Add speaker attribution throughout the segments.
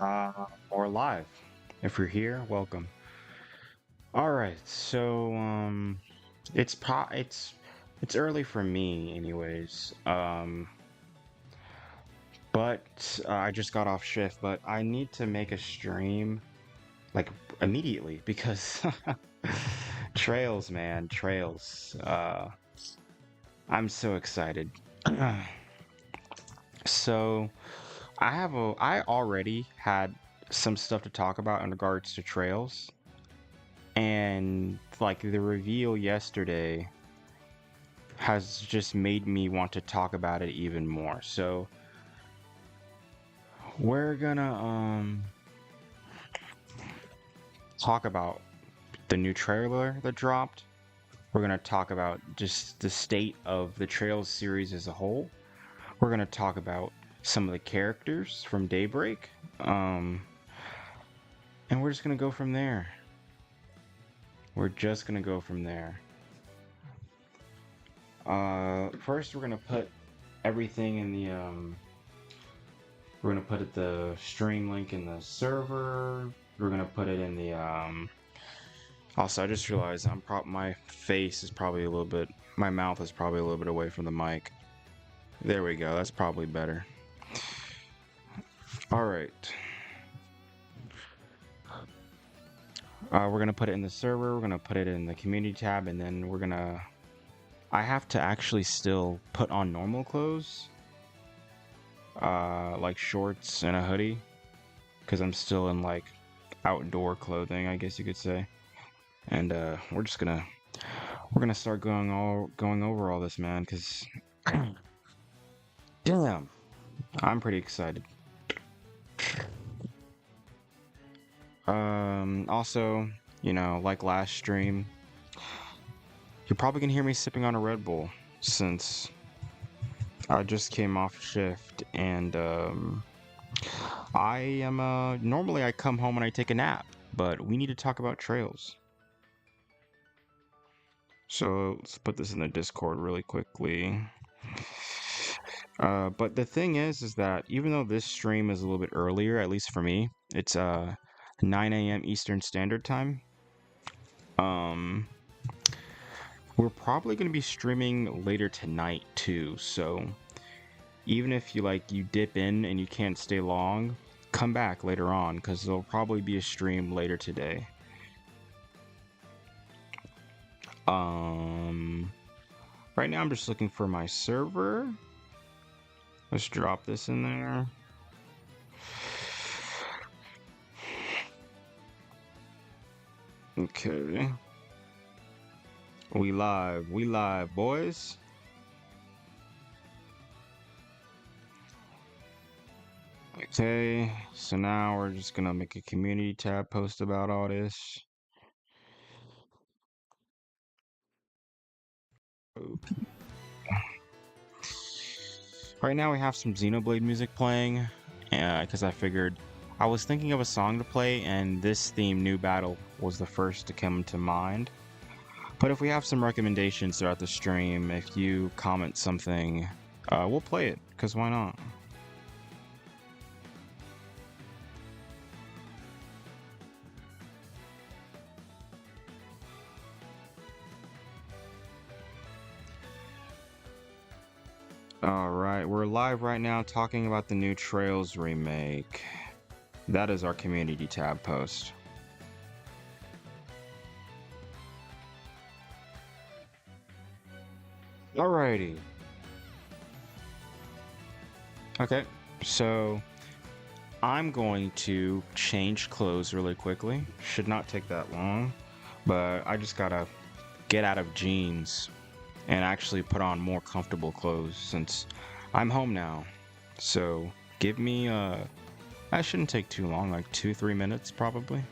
Speaker 1: Or live. If you're here, welcome. All right, so it's early for me, anyways. But I just got off shift, but I need to make a stream like immediately because trails, man, trails. I'm so excited. So I already had some stuff to talk about in regards to trails. And like the reveal yesterday has just made me want to talk about it even more. So we're gonna talk about the new trailer that dropped. We're gonna talk about just the state of the Trails series as a whole. We're gonna talk about some of the characters from Daybreak. And we're just gonna go from there. We're just gonna go from there. First we're gonna put everything in the we're gonna put the stream link in the server. We're gonna put it in the Also, I just realized my face is probably a little bit, my mouth is probably a little bit away from the mic. There we go. That's probably better. All right. We're gonna put it in the server. We're gonna put it in the community tab, and then we're gonna. I have to actually still put on normal clothes, like shorts and a hoodie, because I'm still in like outdoor clothing, I guess you could say. And we're gonna start going over all this, man, because damn, I'm pretty excited. Also, like last stream, you're probably gonna hear me sipping on a Red Bull since I just came off shift, and I am normally I come home and I take a nap, but we need to talk about trails. So let's put this in the Discord really quickly. But the thing is that even though this stream is a little bit earlier, at least for me, it's 9 a.m. Eastern Standard Time. We're probably going to be streaming later tonight too, so even if you dip in and you can't stay long, come back later on because there'll probably be a stream later today. Right now I'm just looking for my server. Let's drop this in there. Okay. We live, boys. Okay, so now we're just gonna make a community tab post about all this. Right now we have some Xenoblade music playing, because I was thinking of a song to play, and this theme, New Battle, was the first to come to mind. But if we have some recommendations throughout the stream, if you comment something, we'll play it, because why not? Alright, we're live right now talking about the new Trails remake. That is our community tab post. Alrighty. Okay, so I'm going to change clothes really quickly. Should not take that long, but I just gotta get out of jeans and actually put on more comfortable clothes since I'm home now. So give me that shouldn't take too long, like 2-3 minutes probably.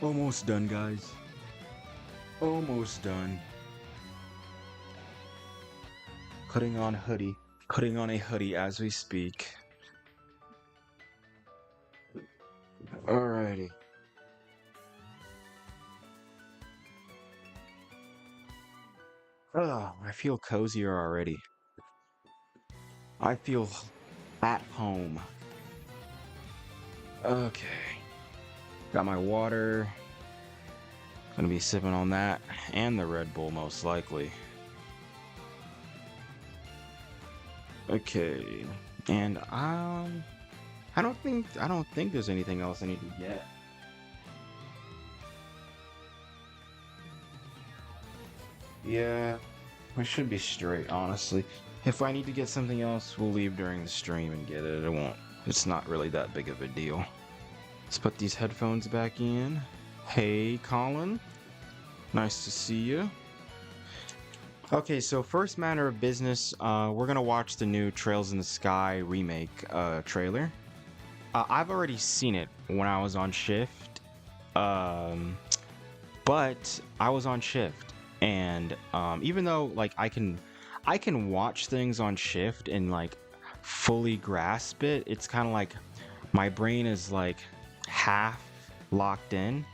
Speaker 1: Almost done, guys. Almost done. Putting on a hoodie. Putting on a hoodie as we speak. Alrighty. Oh, I feel cozier already. I feel at home. Okay. Got my water. Gonna be sipping on that and the Red Bull most likely. Okay. And I don't think there's anything else I need to get. Yeah, we should be straight, honestly. If I need to get something else, we'll leave during the stream and get it. It won't. It's not really that big of a deal. Let's put these headphones back in. Hey, Colin. Nice to see you. Okay, so first matter of business, we're gonna watch the new Trails in the Sky remake trailer. I've already seen it when I was on shift, but I was on shift, and even though like I can watch things on shift and like fully grasp it, it's kind of like my brain is like half locked in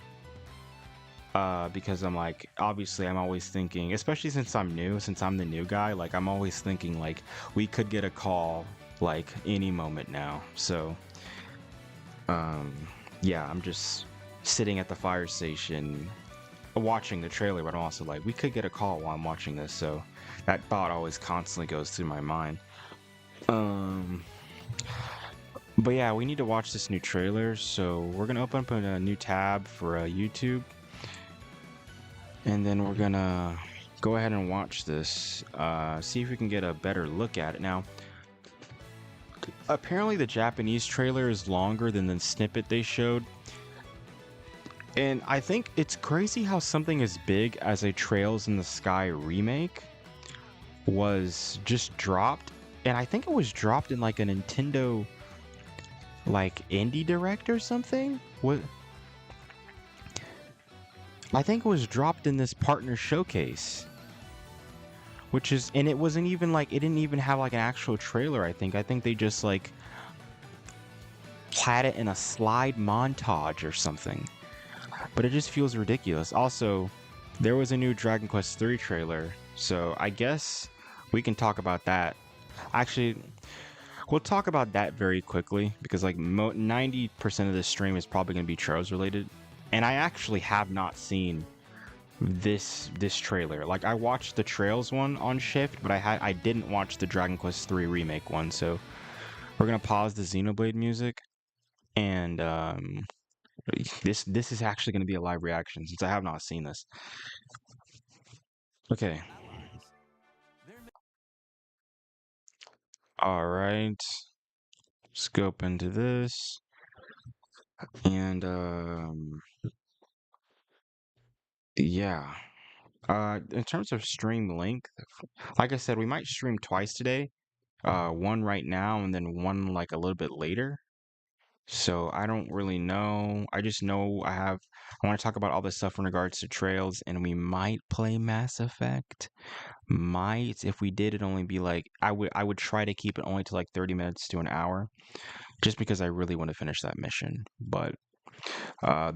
Speaker 1: because I'm like, obviously I'm always thinking, especially since I'm new, since I'm the new guy, like I'm always thinking like we could get a call like any moment now. So um yeah, I'm just sitting at the fire station watching the trailer, but I'm also like, we could get a call while I'm watching this. So that thought always constantly goes through my mind. um but yeah, we need to watch this new trailer, so we're gonna open up a new tab for YouTube, and then we're gonna go ahead and watch this, see if we can get a better look at it. Now, apparently the Japanese trailer is longer than the snippet they showed, and I think it's crazy how something as big as a Trails in the Sky remake was just dropped, and I think it was dropped in like a Nintendo like indie direct or something. What, I think it was dropped in this partner showcase, which is, and it wasn't even like, it didn't even have like an actual trailer. I think they just like had it in a slide montage or something, but it just feels ridiculous. Also, there was a new Dragon Quest 3 trailer, so I guess we can talk about that. Actually, we'll talk about that very quickly because like 90% of this stream is probably going to be Trails related, and I actually have not seen this trailer. Like I watched the Trails one on shift, but I didn't watch the Dragon Quest 3 remake one. So we're gonna pause the Xenoblade music, and this is actually gonna be a live reaction since I have not seen this. Okay. All right. Scope into this, and yeah. In terms of stream length, like I said, we might stream twice today. One right now, and then one like a little bit later. So I don't really know. I just know I want to talk about all this stuff in regards to Trails, and we might play Mass Effect. Might, if we did, it only be like, I would try to keep it only to like 30 minutes to an hour, just because I really want to finish that mission. But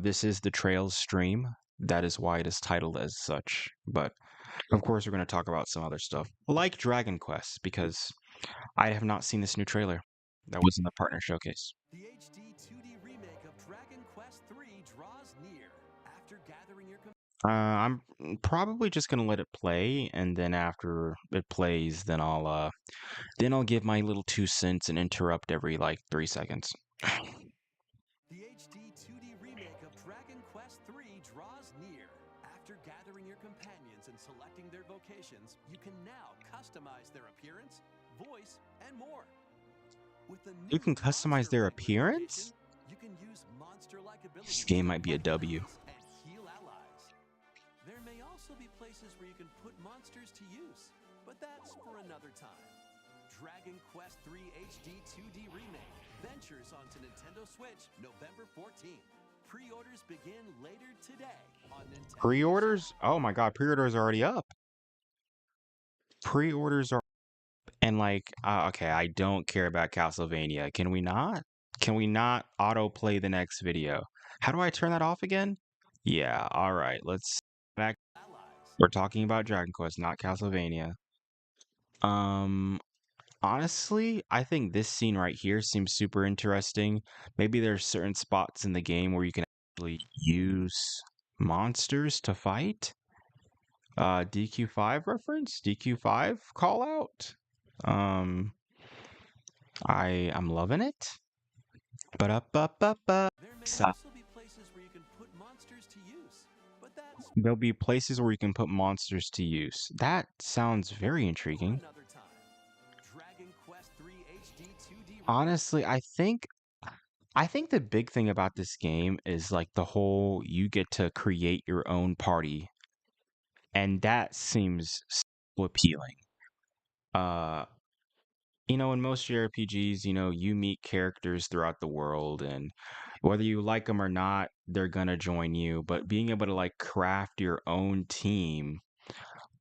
Speaker 1: this is the Trails stream. That is why it is titled as such. But of course, we're going to talk about some other stuff like Dragon Quest, because I have not seen this new trailer that was in the partner showcase.
Speaker 2: The HD 2D remake of Dragon Quest III draws near. After gathering your
Speaker 1: I'm probably just gonna let it play, and then after it plays, then I'll give my little 2 cents and interrupt every like 3 seconds.
Speaker 2: The HD 2D remake of Dragon Quest III draws near. After gathering your companions and selecting their vocations, you can now customize their appearance, voice, and more. With the
Speaker 1: You
Speaker 2: new
Speaker 1: can customize
Speaker 2: Monster
Speaker 1: their
Speaker 2: Wrangler
Speaker 1: appearance?
Speaker 2: vocation, you can use monster-like
Speaker 1: This
Speaker 2: abilities
Speaker 1: game
Speaker 2: to
Speaker 1: might be a
Speaker 2: fight
Speaker 1: W.
Speaker 2: enemies and heal allies. There may also be places where you can put monsters to use, but that's for another time. Dragon Quest III HD 2D Remake ventures onto Nintendo Switch November 14th. Pre-orders begin later today on Nintendo
Speaker 1: Pre-orders?
Speaker 2: Shop.
Speaker 1: Oh my God, pre-orders are already up. Pre-orders are and like okay, I don't care about Castlevania. Can we not? Can we not autoplay the next video? How do I turn that off again? Yeah, all right. Let's back.
Speaker 2: Allies.
Speaker 1: We're talking about Dragon Quest, not Castlevania. Um Honestly, I think this scene right here seems super interesting. Maybe there's certain spots in the game where you can actually use monsters to fight. DQ5 reference, DQ5 call out. Um, I'm loving it. But up, up, up, up.
Speaker 2: There may also be places where you can put monsters to use, but that's
Speaker 1: There'll be places where you can put monsters to use. That sounds very
Speaker 2: for
Speaker 1: intriguing.
Speaker 2: another time. Dragon Quest III HD 2D Remake.
Speaker 1: Honestly, I think the big thing about this game is like the whole you get to create your own party, and that seems so appealing. Uh, in most JRPGs, you meet characters throughout the world, and whether you like them or not, they're gonna join you. But being able to like craft your own team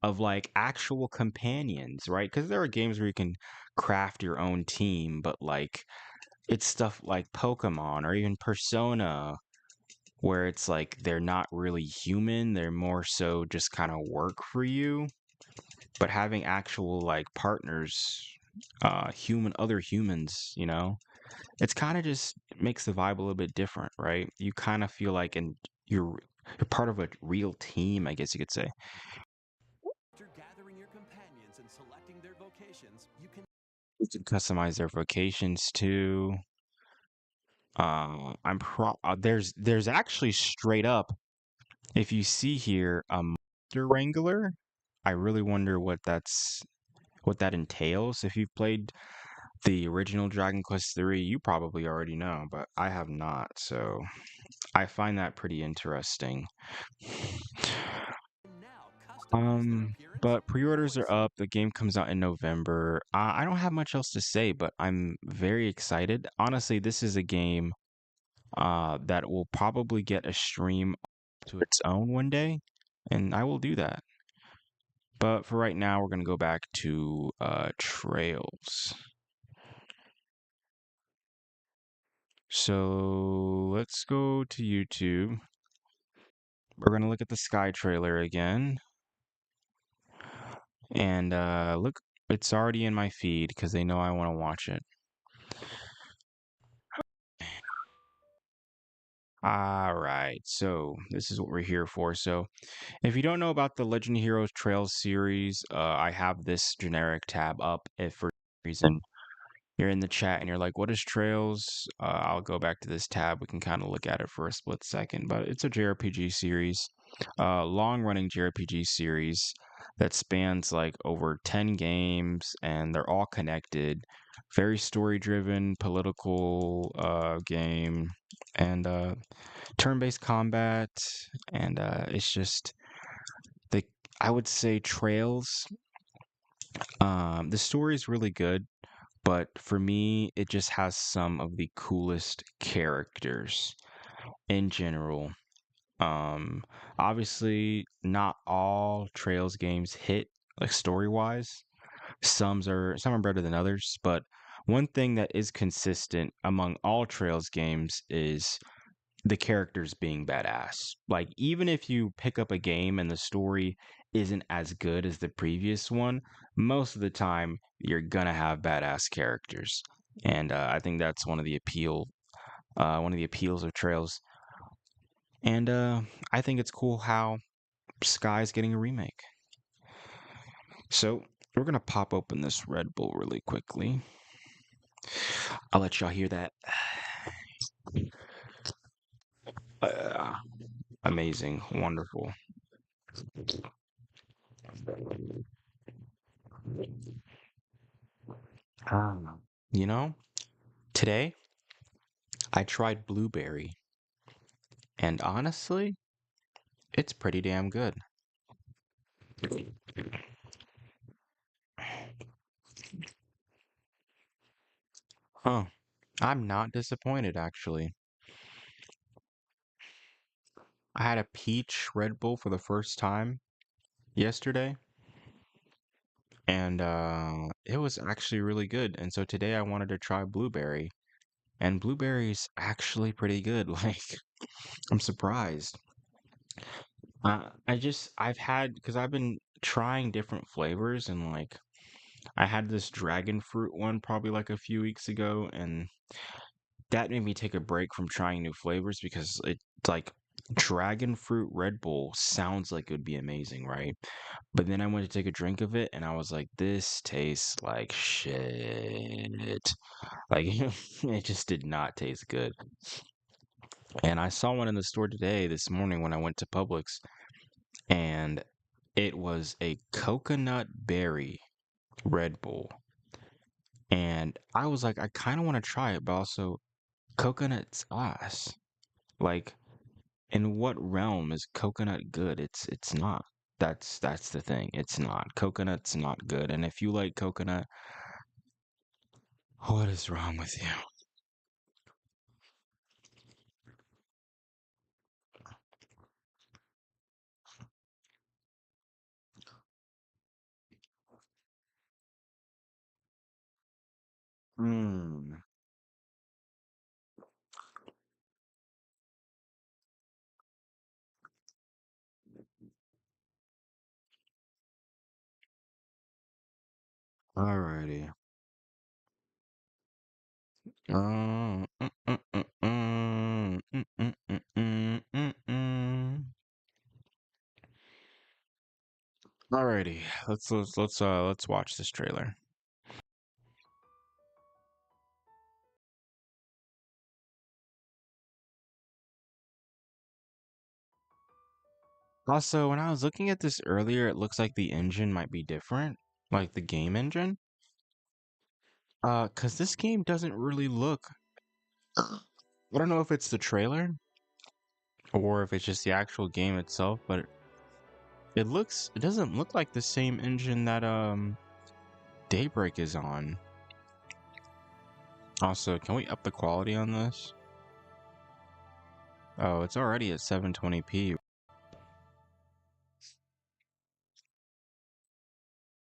Speaker 1: of like actual companions, right? Because there are games where you can craft your own team, but like it's stuff like Pokemon or even Persona where it's like they're not really human, they're more so just kind of work for you. But having actual like partners, other humans, it's kind of just makes the vibe a little bit different, right? You kind of feel like you're part of a real team, I guess you could say.
Speaker 2: After gathering your companions and selecting their vocations, you can
Speaker 1: You can customize their vocations too. There's actually straight up, if you see here, a monster wrangler. I really wonder what that entails. If you've played the original Dragon Quest 3, you probably already know, but I have not, so I find that pretty interesting.
Speaker 2: now customize their appearance
Speaker 1: But
Speaker 2: and
Speaker 1: pre-orders are
Speaker 2: voice.
Speaker 1: up. The game comes out in November. I don't have much else to say, but I'm very excited. Honestly, this is a game that will probably get a stream to its own one day, and I will do that. But for right now, we're gonna go back to Trails. So let's go to YouTube. We're gonna look at the Sky trailer again, and look, it's already in my feed because they know I want to watch it. All right, so this is what we're here for. So if you don't know about the Legend of Heroes Trails series, I have this generic tab up if for some reason you're in the chat and you're like, what is Trails? I'll go back to this tab. We can kind of look at it for a split second, but it's a JRPG series, long running JRPG series that spans like over 10 games and they're all connected. Very story driven, political game, and turn based combat. And it's just the, I would say Trails. The story is really good, but for me, it just has some of the coolest characters in general. Um, Obviously, not all Trails games hit like story wise. Some are better than others, but one thing that is consistent among all Trails games is the characters being badass. Like, even if you pick up a game and the story isn't as good as the previous one, most of the time you're gonna have badass characters. And I think that's one of the appeals of Trails. And I think it's cool how Sky's getting a remake. So we're gonna pop open this Red Bull really quickly. I'll let y'all hear that. Uh, Amazing, wonderful. Ah. You know, today I tried blueberry, and honestly, it's pretty damn good. Huh. I'm not disappointed, actually. I had a peach Red Bull for the first time yesterday, and it was actually really good. And so today I wanted to try blueberry, and blueberry's actually pretty good. Like, I'm surprised. I've had because I've been trying different flavors, and like I had this dragon fruit one probably like a few weeks ago, and that made me take a break from trying new flavors because it like dragon fruit Red Bull sounds like it would be amazing, right? But then I went to take a drink of it and I was like, this tastes like shit. Like it just did not taste good. And I saw one in the store today, this morning when I went to Publix, and it was a coconut berry Red Bull. And I was like, I kind of want to try it, but also coconut's ass. Like, in what realm is coconut good? It's not. That's the thing. It's not. Coconut's not good. And if you like coconut, what is wrong with you? Hmm. Alrighty. Alrighty. Let's watch this trailer. Also, when I was looking at this earlier, it looks like the engine might be different, like the game engine. 'Cause this game doesn't really look. I don't know if it's the trailer or if it's just the actual game itself, but it doesn't look like the same engine that Daybreak is on. Also, can we up the quality on this? Oh, it's already at 720p.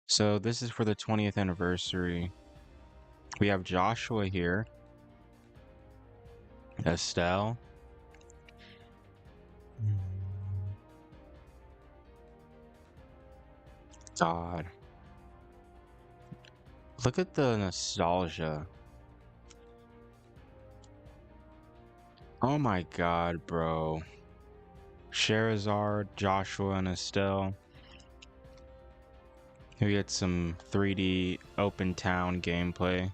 Speaker 1: So this is for the 20th anniversary. We have Joshua here, Estelle. God, look at the nostalgia. Oh my God, bro. Sherazard, Joshua, and Estelle. We get some 3D open town gameplay.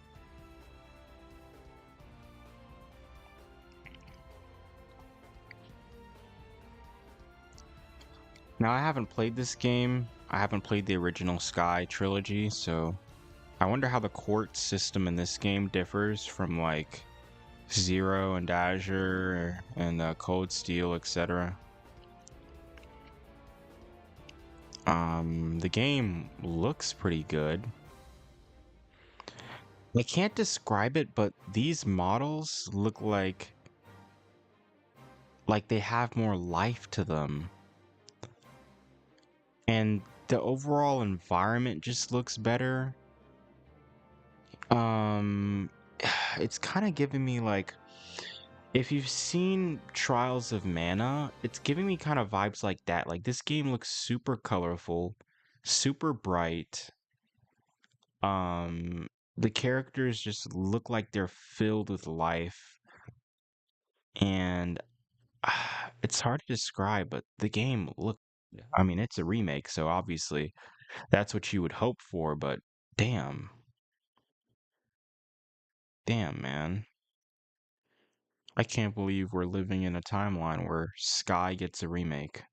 Speaker 1: Now, I haven't played this game. I haven't played the original Sky trilogy, so I wonder how the court system in this game differs from like Zero and Azure and Cold Steel, etc. The game looks pretty good. I can't describe it, but these models look like they have more life to them. And the overall environment just looks better. Um, it's kind of giving me like, if you've seen Trials of Mana, it's giving me kind of vibes like that. Like this game looks super colorful, super bright. The characters just look like they're filled with life, and it's hard to describe, but the game look. I mean, it's a remake, so obviously that's what you would hope for, but damn. Damn, man. I can't believe we're living in a timeline where Sky gets a remake.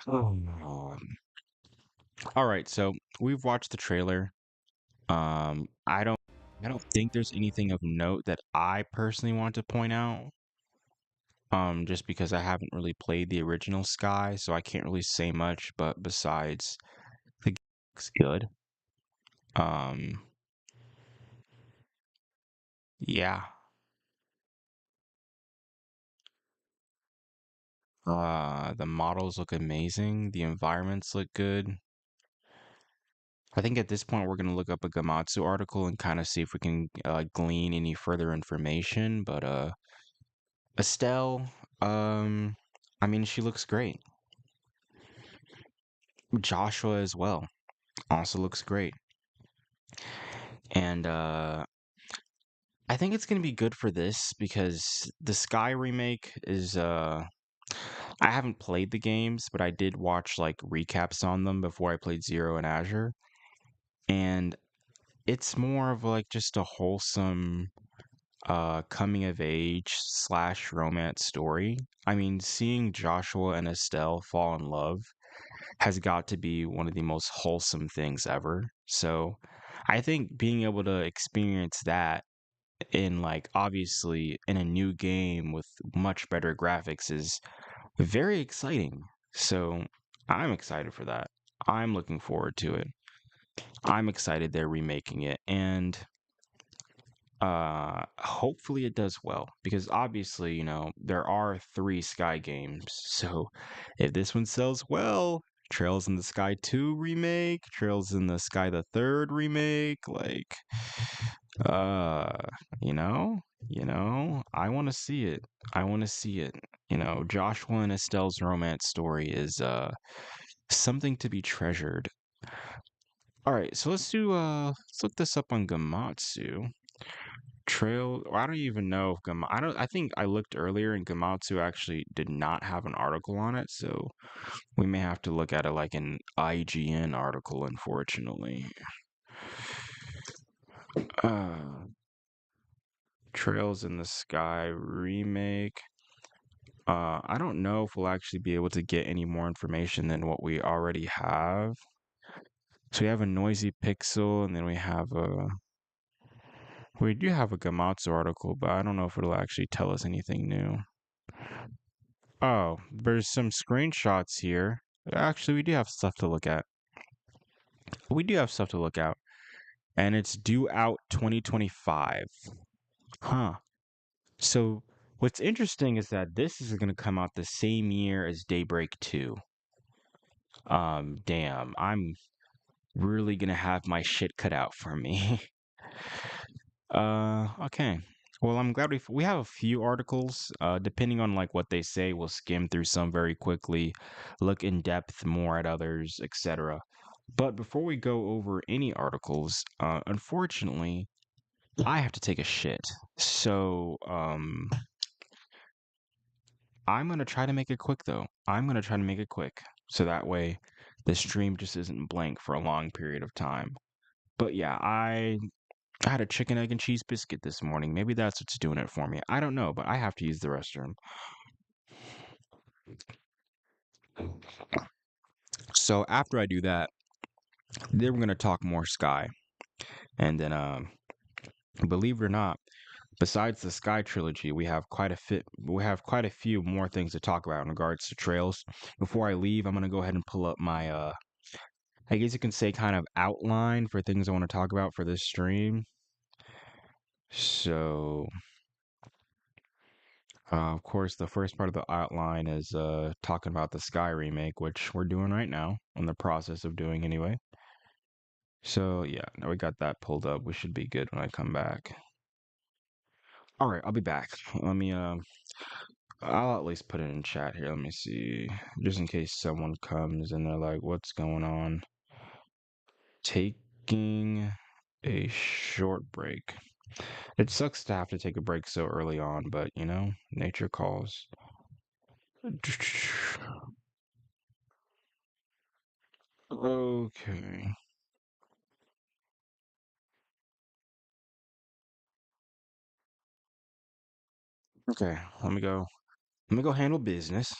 Speaker 1: Oh. All right, so we've watched the trailer. I don't think there's anything of note that I personally want to point out. Just because I haven't really played the original Sky, so I can't really say much, but besides the game looks good. Um, yeah. The models look amazing. The environments look good. I think at this point we're gonna look up a Gamatsu article and kind of see if we can glean any further information. But Estelle, um, I mean, she looks great. Joshua as well also looks great, and I think it's gonna be good for this because the Sky remake is I haven't played the games, but I did watch like recaps on them before I played Zero and Azure, and it's more of like just a wholesome coming of age slash romance story. I mean, seeing Joshua and Estelle fall in love has got to be one of the most wholesome things ever. So I think being able to experience that in like obviously in a new game with much better graphics is very exciting. So I'm excited for that. I'm looking forward to it. I'm excited they're remaking it, and hopefully it does well because obviously, there are 3 Sky games. So if this one sells well, Trails in the Sky 2 remake, Trails in the Sky the 3rd remake, like uh, you know, I want to see it. I want to see it. Joshua and Estelle's romance story is something to be treasured. All right, so let's look this up on Gamatsu. I don't even know if I don't, I think I looked earlier and Gamatsu actually did not have an article on it, so we may have to look at it like an IGN article, unfortunately. Uh, Trails in the Sky remake. I don't know if we'll actually be able to get any more information than what we already have. So we have a Noisy Pixel, and then we do have a Gamatsu article, but I don't know if it'll actually tell us anything new. Oh, there's some screenshots here. Actually, we do have stuff to look at. We do have stuff to look at. And it's due out 2025. Huh. So, what's interesting is that this is going to come out the same year as Daybreak 2. Damn. I'm really going to have my shit cut out for me. Okay. Well, I'm glad we have a few articles. Depending on like what they say, we'll skim through some very quickly, look in depth more at others, etc. But before we go over any articles, unfortunately, I have to take a shit. So, I'm gonna try to make it quick though. I'm gonna try to make it quick, so that way the stream just isn't blank for a long period of time. But yeah, I had a chicken, egg, and cheese biscuit this morning. Maybe that's what's doing it for me. I don't know, but I have to use the restroom. So after I do that, then we're gonna talk more Sky, and then believe it or not, besides the Sky trilogy, we have quite a few more things to talk about in regards to Trails. Before I leave, I'm gonna go ahead and pull up my I guess you can say kind of outline for things I want to talk about for this stream. So, of course, the first part of the outline is talking about the Sky remake, which we're doing right now, in the process of doing anyway. So, yeah, now we got that pulled up. We should be good when I come back. All right, I'll be back. I'll at least put it in chat here. Let me see, just in case someone comes and they're like, "What's going on?" Taking a short break. It sucks to have to take a break so early on, but nature calls. Okay. Okay, let me go. Let me go handle business.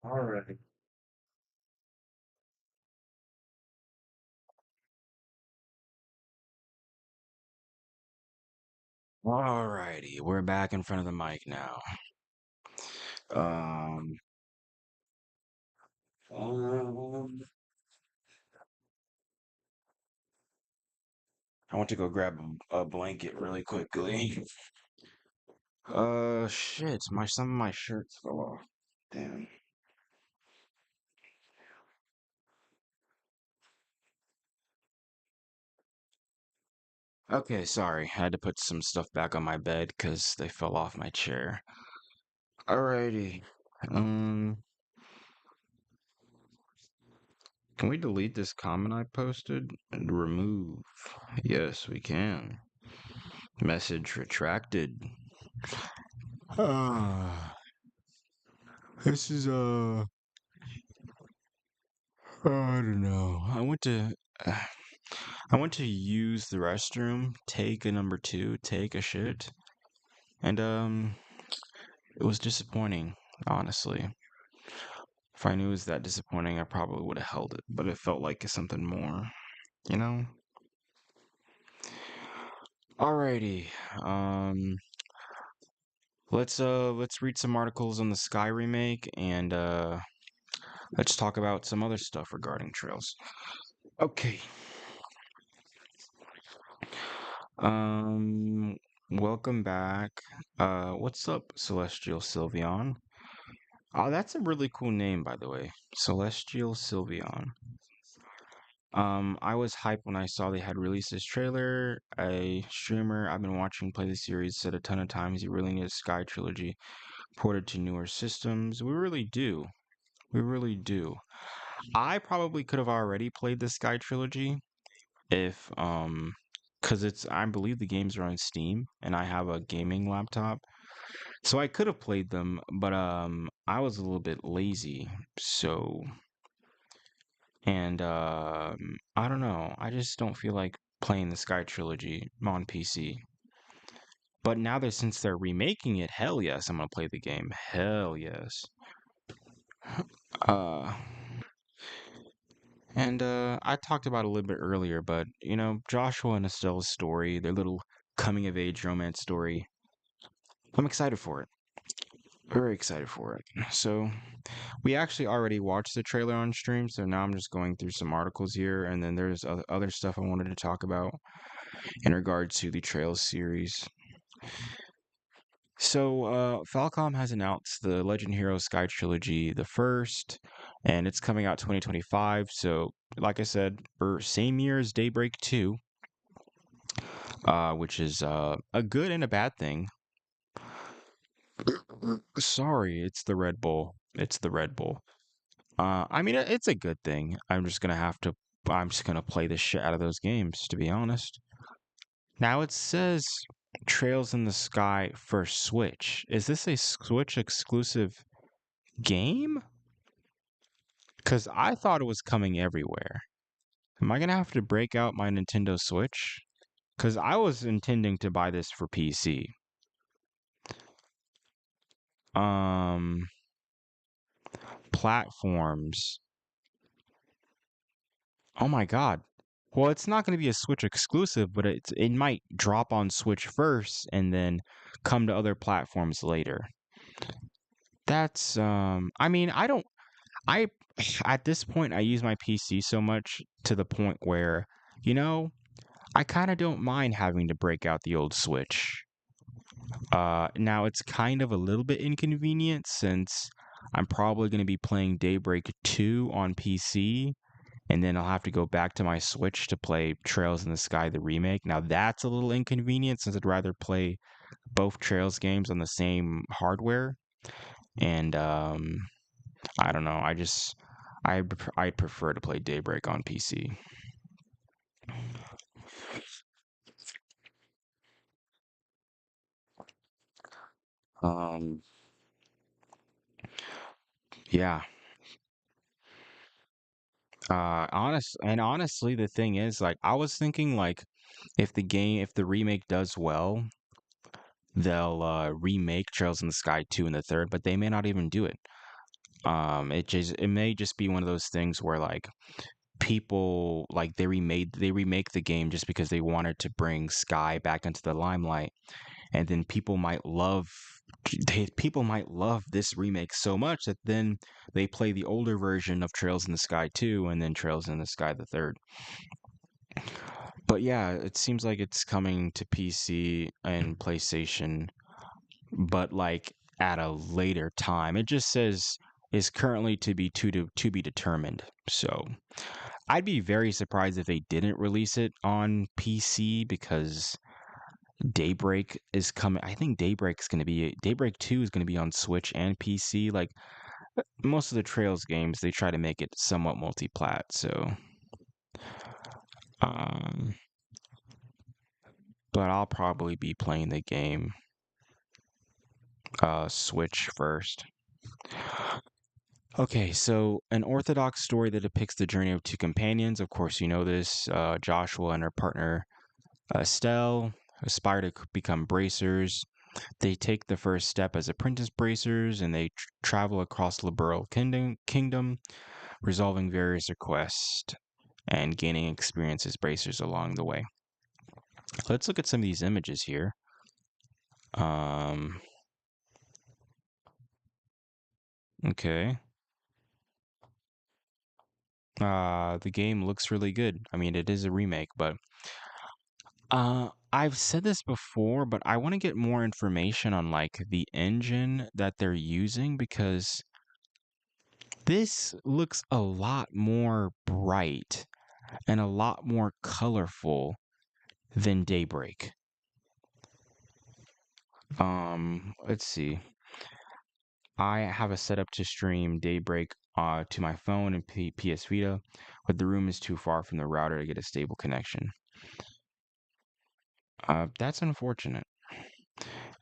Speaker 1: All right. Alrighty, we're back in front of the mic now. Um, um, I want to go grab a blanket really quickly. Shit, some of my shirts fell off. Damn. Okay, sorry. I had to put some stuff back on my bed because they fell off my chair. Alrighty. Um, can we delete this comment I posted and remove? Yes, we can. Message retracted. Ah, this is I don't know. I went to use the restroom, take a number two, take a shit, and it was disappointing, honestly. If I knew it was that disappointing, I probably would have held it, but it felt like something more, you know? Alrighty. Um let's read some articles on the Sky remake and let's talk about some other stuff regarding Trails. Okay. Um welcome back. What's up, Celestial Sylveon? Oh, that's a really cool name, by the way. Celestial Sylveon. I was hyped when I saw they had released this trailer. A streamer I've been watching play the series said a ton of times you really need a Sky trilogy ported to newer systems. We really do. We really do. I probably could have already played the Sky trilogy if because it's I believe the games are on Steam and I have a gaming laptop. So I could have played them, but I was a little bit lazy. So and I don't know. I just don't feel like playing the Sky trilogy on PC. But now that since they're remaking it, hell yes, I'm gonna play the game. Hell yes. Uh and I talked about it a little bit earlier, but you know, Joshua and Estelle's story, their little coming of age romance story. I'm excited for it. Very excited for it. So we actually already watched the trailer on stream, so now I'm just going through some articles here, and then there's other stuff I wanted to talk about in regards to the Trails series. So, Falcom has announced the Legend Hero Sky Trilogy, the first, and it's coming out 2025. So, like I said, same year as Daybreak 2, which is a good and a bad thing. Sorry, it's the Red Bull. It's the Red Bull. I mean, it's a good thing. I'm just gonna play the shit out of those games, to be honest. Now it says Trails in the Sky for Switch. Is this a Switch exclusive game? Because I thought it was coming everywhere. Am I gonna have to break out my Nintendo Switch? Because I was intending to buy this for PC. Um, Platforms. Oh my god. Well, it's not going to be a Switch exclusive, but it might drop on Switch first and then come to other platforms later. That's I mean, I at this point I use my PC so much to the point where, you know, I kind of don't mind having to break out the old Switch. Now it's kind of a little bit inconvenient since I'm probably going to be playing Daybreak 2 on PC, and then I'll have to go back to my Switch to play Trails in the Sky, the remake. Now that's a little inconvenient since I'd rather play both Trails games on the same hardware. And I don't know. I'd prefer to play Daybreak on PC. Um, yeah. Honestly, the thing is, like, I was thinking, like, if the remake does well, they'll remake Trails in the Sky 2 and the third, but they may not even do it. It may just be one of those things where like people like they remake the game just because they wanted to bring Sky back into the limelight, and then people might love this remake so much that then they play the older version of Trails in the Sky 2 and then Trails in the Sky the third. But yeah, it seems like it's coming to PC and PlayStation, but like at a later time. It just says is currently to be determined. So I'd be very surprised if they didn't release it on PC because Daybreak is coming. I think Daybreak 2 is going to be on Switch and PC. Like most of the Trails games, they try to make it somewhat multi-plat. So, um, but I'll probably be playing the game Switch first. Okay, so an orthodox story that depicts the journey of two companions. Of course, you know this. Joshua and her partner Estelle aspire to become bracers. They take the first step as apprentice bracers and they travel across Liberal Kingdom, resolving various requests and gaining experience as bracers along the way. Let's look at some of these images here. Okay. The game looks really good. I mean, it is a remake, but I've said this before, but I want to get more information on like the engine that they're using because this looks a lot more bright and a lot more colorful than Daybreak. Let's see. I have a setup to stream Daybreak to my phone and PS Vita, but the room is too far from the router to get a stable connection. That's unfortunate.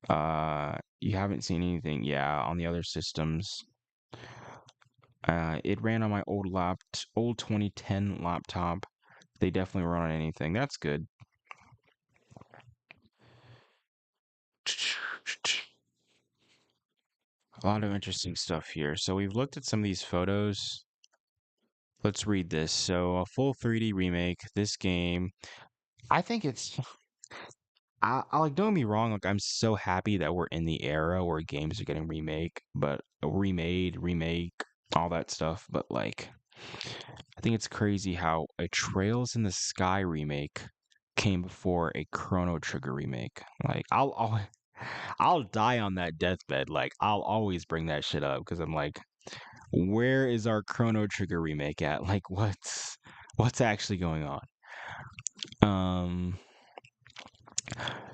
Speaker 1: You haven't seen anything, yeah, on the other systems. It ran on my old 2010 laptop. They definitely run on anything. That's good. A lot of interesting stuff here. So we've looked at some of these photos. Let's read this. So a full 3D remake. This game, I think it's. I like. Don't get me wrong. Like I'm so happy that we're in the era where games are getting remake, all that stuff. But like, I think it's crazy how a Trails in the Sky remake came before a Chrono Trigger remake. Like I'll die on that deathbed. Like I'll always bring that shit up because I'm like, where is our Chrono Trigger remake at? Like what's actually going on? Um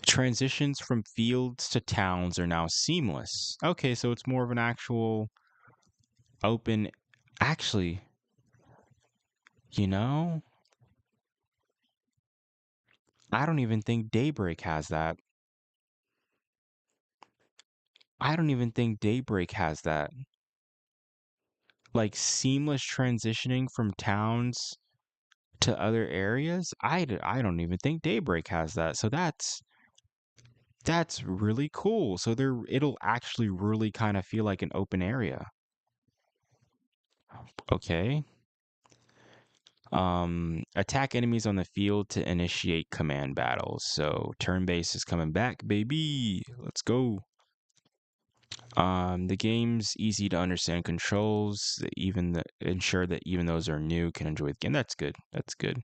Speaker 1: Transitions from fields to towns are now seamless. Okay, so it's more of an actual open actually, you know, I don't even think Daybreak has that. I don't even think Daybreak has that. Like seamless transitioning from towns to other areas. I don't even think Daybreak has that. So that's really cool. So it'll actually really kind of feel like an open area. Okay. Attack enemies on the field to initiate command battles. So turn-based is coming back, baby. Let's go. The game's easy to understand controls, ensure that even those are new can enjoy the game. That's good. That's good.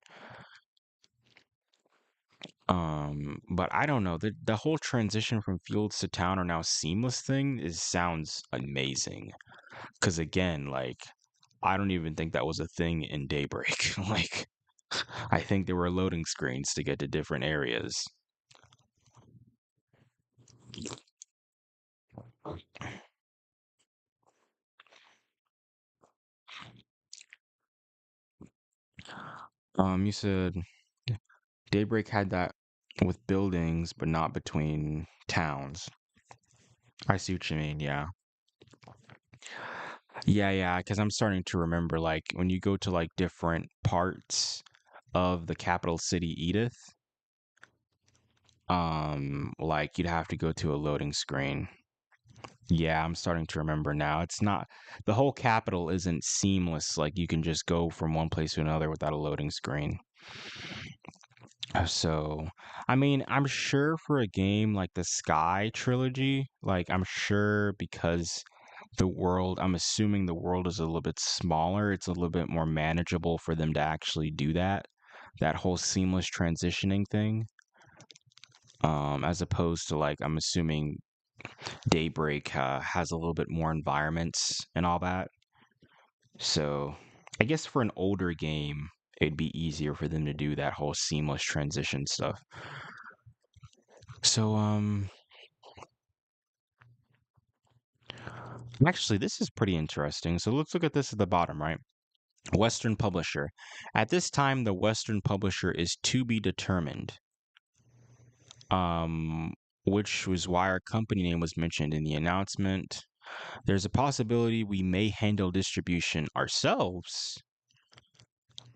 Speaker 1: But I don't know. The whole transition from fields to town or now seamless thing sounds amazing. Cause again, like I don't even think that was a thing in Daybreak. Like I think there were loading screens to get to different areas. You said Daybreak had that with buildings, but not between towns. I see what you mean. Yeah. Yeah. Because I'm starting to remember, like, when you go to like different parts of the capital city, Edith, like you'd have to go to a loading screen. Yeah, I'm starting to remember now. It's not the whole capital isn't seamless, like you can just go from one place to another without a loading screen. So, I mean, I'm sure for a game like the Sky trilogy, like I'm sure because I'm assuming the world is a little bit smaller, it's a little bit more manageable for them to actually do that whole seamless transitioning thing. As opposed to like I'm assuming Daybreak has a little bit more environments and all that. So I guess for an older game, it'd be easier for them to do that whole seamless transition stuff. So actually this is pretty interesting. So let's look at this at the bottom, right? Western publisher. At this time, the Western publisher is to be determined. Um which was why our company name was mentioned in the announcement. There's a possibility we may handle distribution ourselves.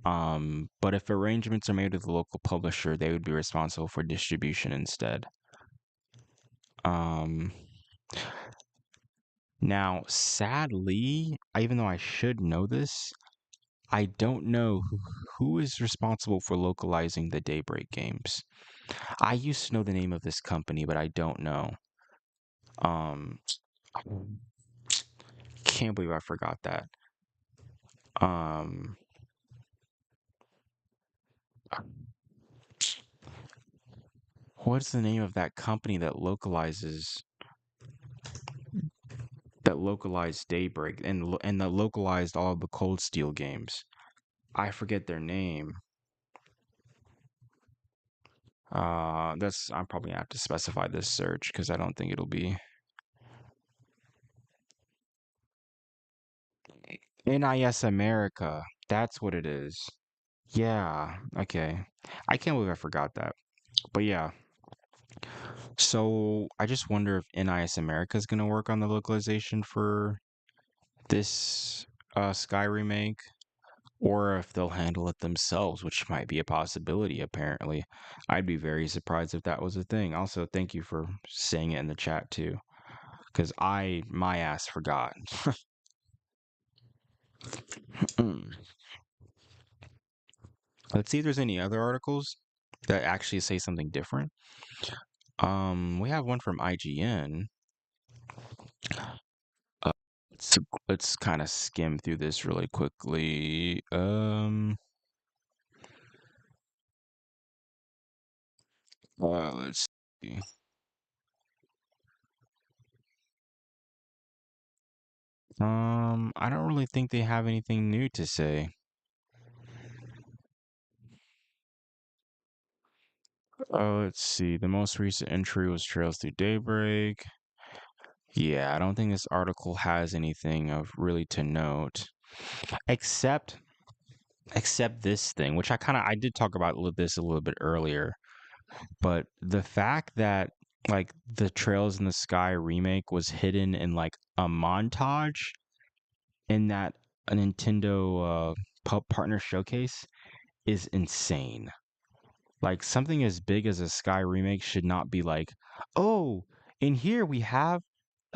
Speaker 1: But if arrangements are made with the local publisher, they would be responsible for distribution instead. Um, Now, sadly, even though I should know this, I don't know who is responsible for localizing the Daybreak games. I used to know the name of this company, but I don't know. Um, can't believe I forgot that. Um, what's the name of that company that localized Daybreak and that localized all of the Cold Steel games? I forget their name. That's I'm probably gonna have to specify this search because I don't think it'll be NIS America. That's what it is. Yeah. Okay. I can't believe I forgot that. But yeah. So I just wonder if NIS America is gonna work on the localization for this Sky remake, or if they'll handle it themselves, which might be a possibility. Apparently, I'd be very surprised if that was a thing. Also, thank you for saying it in the chat too, because my ass forgot. Let's see if there's any other articles that actually say something different. We have one from IGN. Uh, let's let's kind of skim through this really quickly. Let's see. I don't really think they have anything new to say. Let's see. The most recent entry was Trails Through Daybreak. Yeah, I don't think this article has anything of really to note, except this thing, which I did talk about this a little bit earlier. But the fact that like the Trails in the Sky remake was hidden in like a montage in that a Nintendo partner showcase is insane. Like something as big as a Sky remake should not be like, oh, in here we have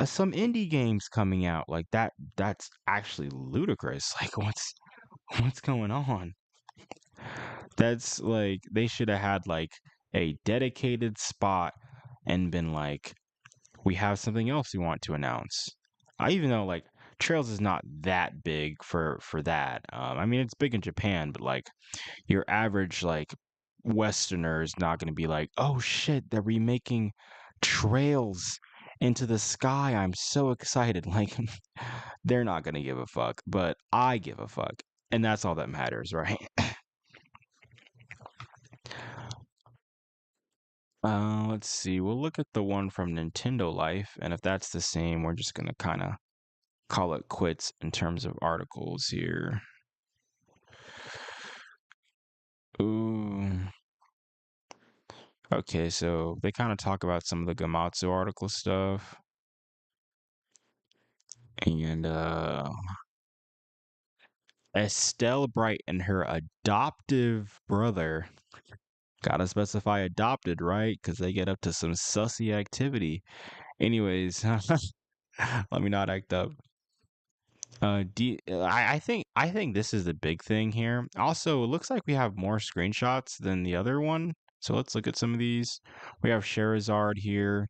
Speaker 1: some indie games coming out. Like that's actually ludicrous. Like what's going on? That's like they should have had like a dedicated spot and been like, we have something else we want to announce. I even though like Trails is not that big for that. I mean it's big in Japan, but like your average like Westerner is not going to be like, oh shit, they're remaking Trails into the Sky. I'm so excited. Like they're not going to give a fuck, but I give a fuck, and that's all that matters, right? Let's see. We'll look at the one from Nintendo Life, and if that's the same, we're just gonna kind of call it quits in terms of articles here. Ooh. Okay, so they kind of talk about some of the Gamatsu article stuff, and Estelle Bright and her adoptive brother. Gotta specify adopted, right? Because they get up to some sussy activity. Anyways, Let me not act up. I think this is the big thing here. Also, it looks like we have more screenshots than the other one. So let's look at some of these. We have Sherazard here.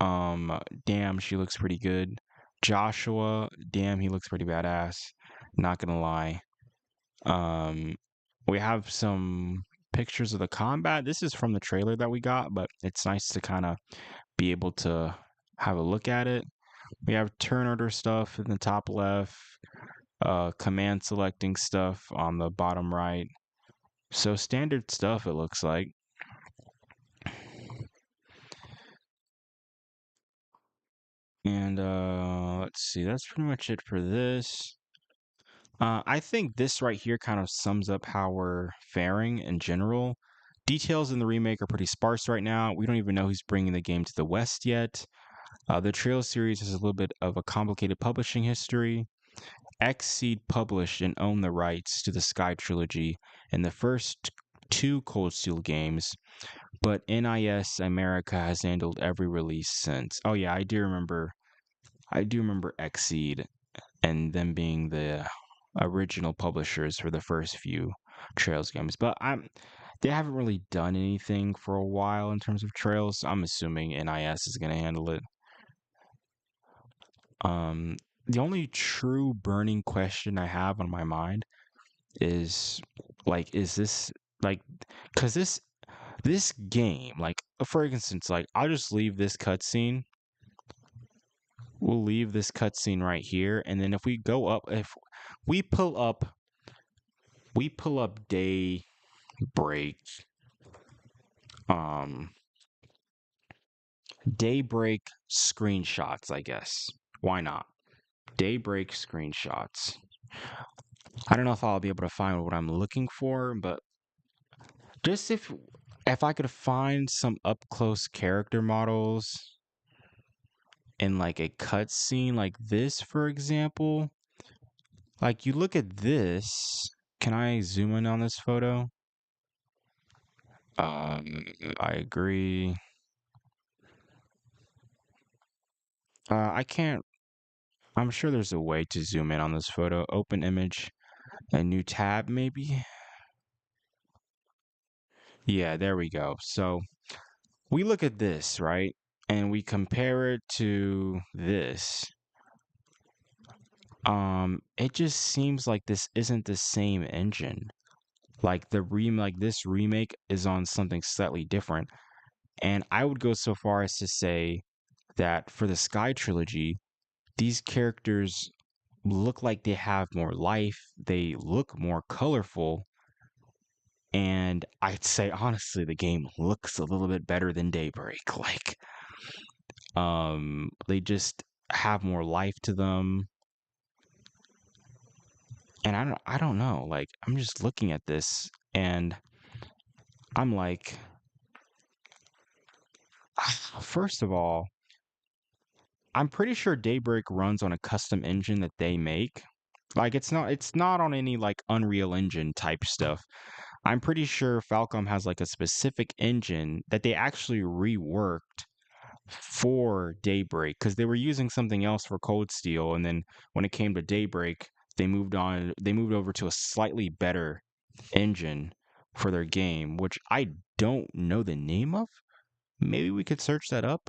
Speaker 1: Damn, she looks pretty good. Joshua, damn, he looks pretty badass. Not gonna lie. Um, we have some pictures of the combat. This is from the trailer that we got, but it's nice to kind of be able to have a look at it. We have turn order stuff in the top left, command selecting stuff on the bottom right. So standard stuff, it looks like. And let's see, that's pretty much it for this. I think this right here kind of sums up how we're faring in general. Details in the remake are pretty sparse right now. We don't even know who's bringing the game to the West yet. The Trail series has a little bit of a complicated publishing history. Xseed published and owned the rights to the Sky trilogy in the first two Cold Steel games, but NIS America has handled every release since. Oh yeah, I do remember. I do remember Xseed and them being the original publishers for the first few Trails games. But they haven't really done anything for a while in terms of Trails. So I'm assuming NIS is going to handle it. Um, the only true burning question I have on my mind is like, is this like, because this game, like for instance, like I'll just leave this cutscene. We'll leave this cutscene right here, and then if we go up, if we pull up, we pull up Daybreak, um, Daybreak screenshots, I guess. Why not? Daybreak screenshots. I don't know if I'll be able to find what I'm looking for, but just if I could find some up close character models in like a cutscene like this, for example, like you look at this. Can I zoom in on this photo? I agree. I can't. I'm sure there's a way to zoom in on this photo. Open image, a new tab, maybe. Yeah, there we go. So we look at this, right? And we compare it to this. It just seems like this isn't the same engine. Like this remake is on something slightly different. And I would go so far as to say that for the Sky trilogy, these characters look like they have more life, they look more colorful, and I'd say honestly the game looks a little bit better than Daybreak. Like they just have more life to them. And I don't know, like I'm just looking at this and I'm like first of all, I'm pretty sure Daybreak runs on a custom engine that they make. Like it's not on any like Unreal Engine type stuff. I'm pretty sure Falcom has like a specific engine that they actually reworked for Daybreak because they were using something else for Cold Steel, and then when it came to Daybreak, they moved over to a slightly better engine for their game, which I don't know the name of. Maybe we could search that up.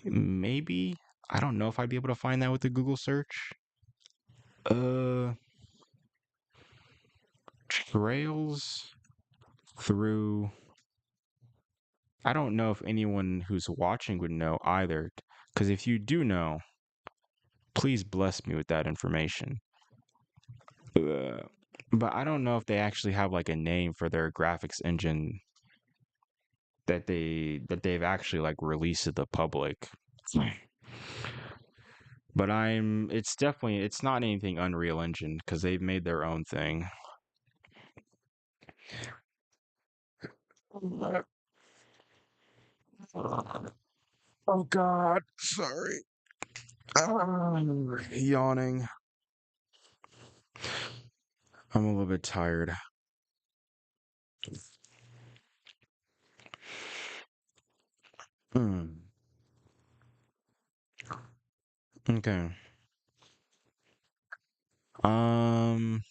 Speaker 1: Maybe. I don't know if I'd be able to find that with the Google search. Uh, Trails through. I don't know if anyone who's watching would know either. Because if you do know, please bless me with that information. Uh, but I don't know if they actually have like a name for their graphics engine that they've actually like released to the public. But it's not anything Unreal Engine because they've made their own thing. Oh God, sorry. Yawning. I'm a little bit tired. Mm. Okay. Um.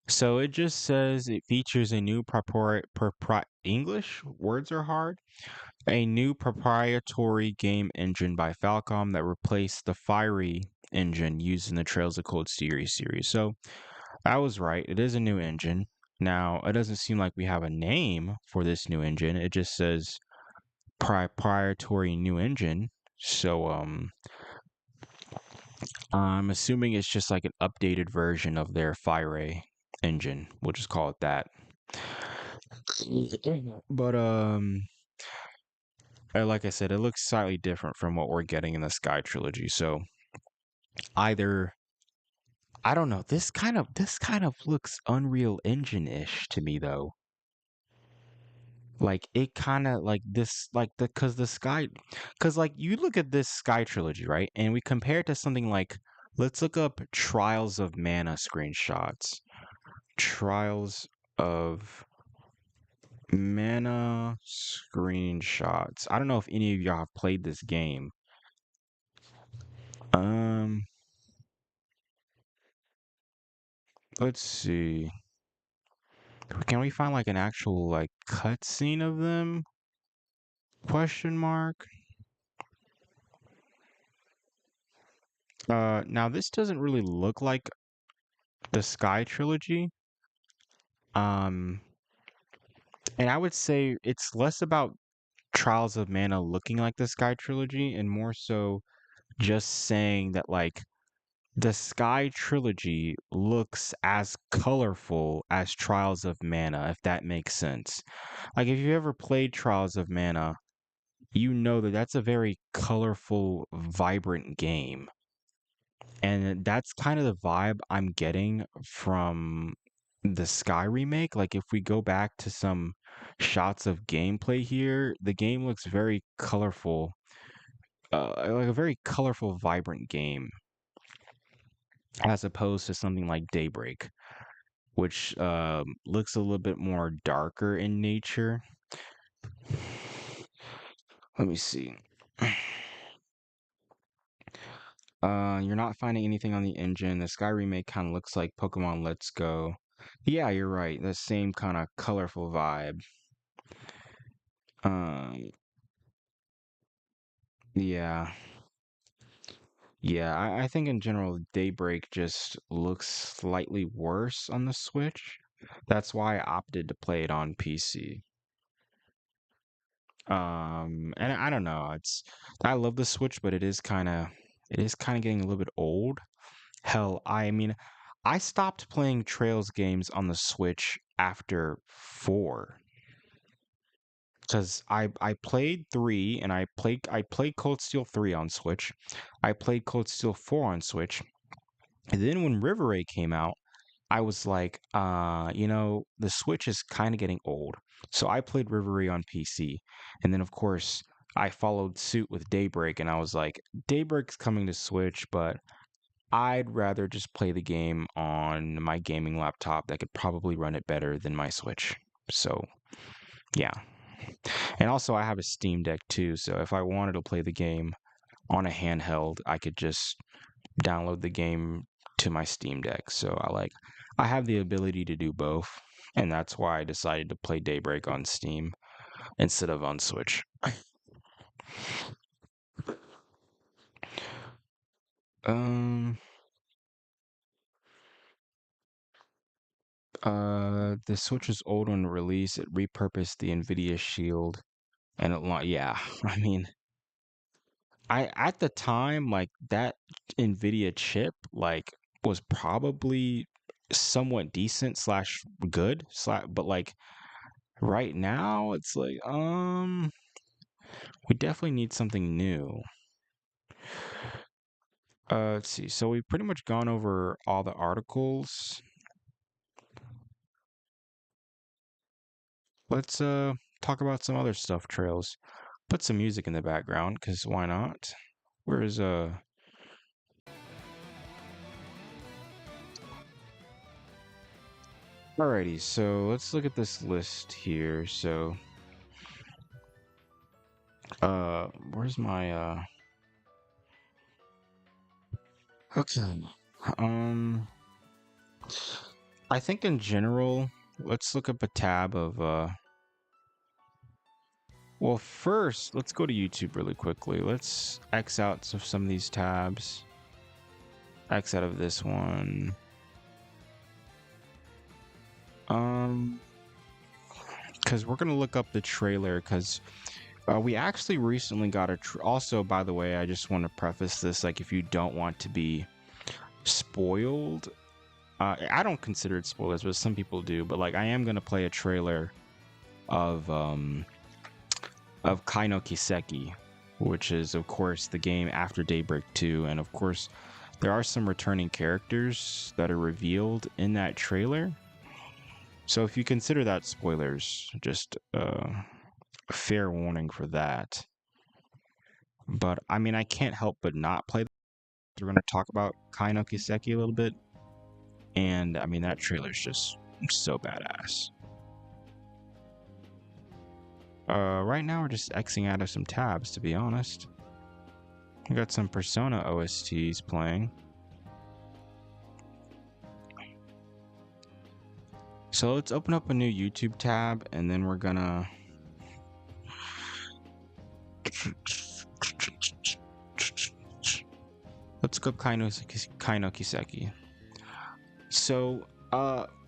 Speaker 1: So it just says it features a new English words are hard. A new proprietary game engine by Falcom that replaced the Fiery engine used in the Trails of Cold Fury series. So I was right. It is a new engine. Now, it doesn't seem like we have a name for this new engine. It just says proprietary new engine. So I'm assuming it's just like an updated version of their Fire engine. We'll just call it that. But like I said, it looks slightly different from what we're getting in the Sky trilogy. So either I don't know. This kind of looks Unreal Engine-ish to me though. Like it kind of like this like the cuz the Sky cuz like you look at this Sky trilogy, right? And we compare it to something like let's look up Trials of Mana screenshots. Trials of Mana screenshots. I don't know if any of y'all have played this game. Um, let's see. Can we find like an actual like cutscene of them? Question mark. Now this doesn't really look like the Sky trilogy. Um, and I would say it's less about Trials of Mana looking like the Sky trilogy and more so just saying that like the Sky trilogy looks as colorful as Trials of Mana, if that makes sense. Like if you ever played Trials of Mana, you know that that's a very colorful, vibrant game. And that's kind of the vibe I'm getting from the Sky remake. Like if we go back to some shots of gameplay here, the game looks very colorful, like a very colorful, vibrant game, as opposed to something like Daybreak, which looks a little bit more darker in nature. Let me see. You're not finding anything on the engine. The Sky remake kind of looks like Pokemon Let's Go. Yeah, you're right. The same kind of colorful vibe. Um, yeah, yeah. I think in general, Daybreak just looks slightly worse on the Switch. That's why I opted to play it on PC. And I don't know. I love the Switch, but it is kind of getting a little bit old. Hell, I mean, I stopped playing Trails games on the Switch after 4 because I played 3 and I played Cold Steel 3 on Switch. I played Cold Steel 4 on Switch. And then when River Raid came out, I was like, the Switch is kind of getting old. So I played River Raid on PC. And then of course, I followed suit with Daybreak and I was like, Daybreak's coming to Switch, but I'd rather just play the game on my gaming laptop that could probably run it better than my Switch. So, yeah. And also, I have a Steam Deck too. So, if I wanted to play the game on a handheld, I could just download the game to my Steam Deck. So, I have the ability to do both. And that's why I decided to play Daybreak on Steam instead of on Switch. Um, the Switch was old when released. It repurposed the Nvidia Shield. And yeah, I mean, I at the time like that Nvidia chip like was probably somewhat decent slash good slash, but like right now it's like we definitely need something new. Let's see. So we've pretty much gone over all the articles. Let's talk about some other stuff. Trails. Put some music in the background because why not? Where's Alrighty, so let's look at this list here. So, where's my Okay. Um, I think in general, let's look up a tab of well, first, let's go to YouTube really quickly. Let's X out of some of these tabs. X out of this one. Because we're gonna look up the trailer because we actually recently got a. Also, by the way, I just want to preface this: like, if you don't want to be spoiled, I don't consider it spoilers, but some people do. But like, I am gonna play a trailer of Kai no Kiseki, which is of course the game after Daybreak 2, and of course there are some returning characters that are revealed in that trailer. So if you consider that spoilers, just fair warning for that. But I mean, I can't help but not play. We're going to talk about Kai no Kiseki a little bit, and I mean that trailer's just so badass. Right now we're just Xing out of some tabs, to be honest. We got some Persona OSTs playing. So let's open up a new YouTube tab, and then we're gonna let's go Kai no Kiseki. So,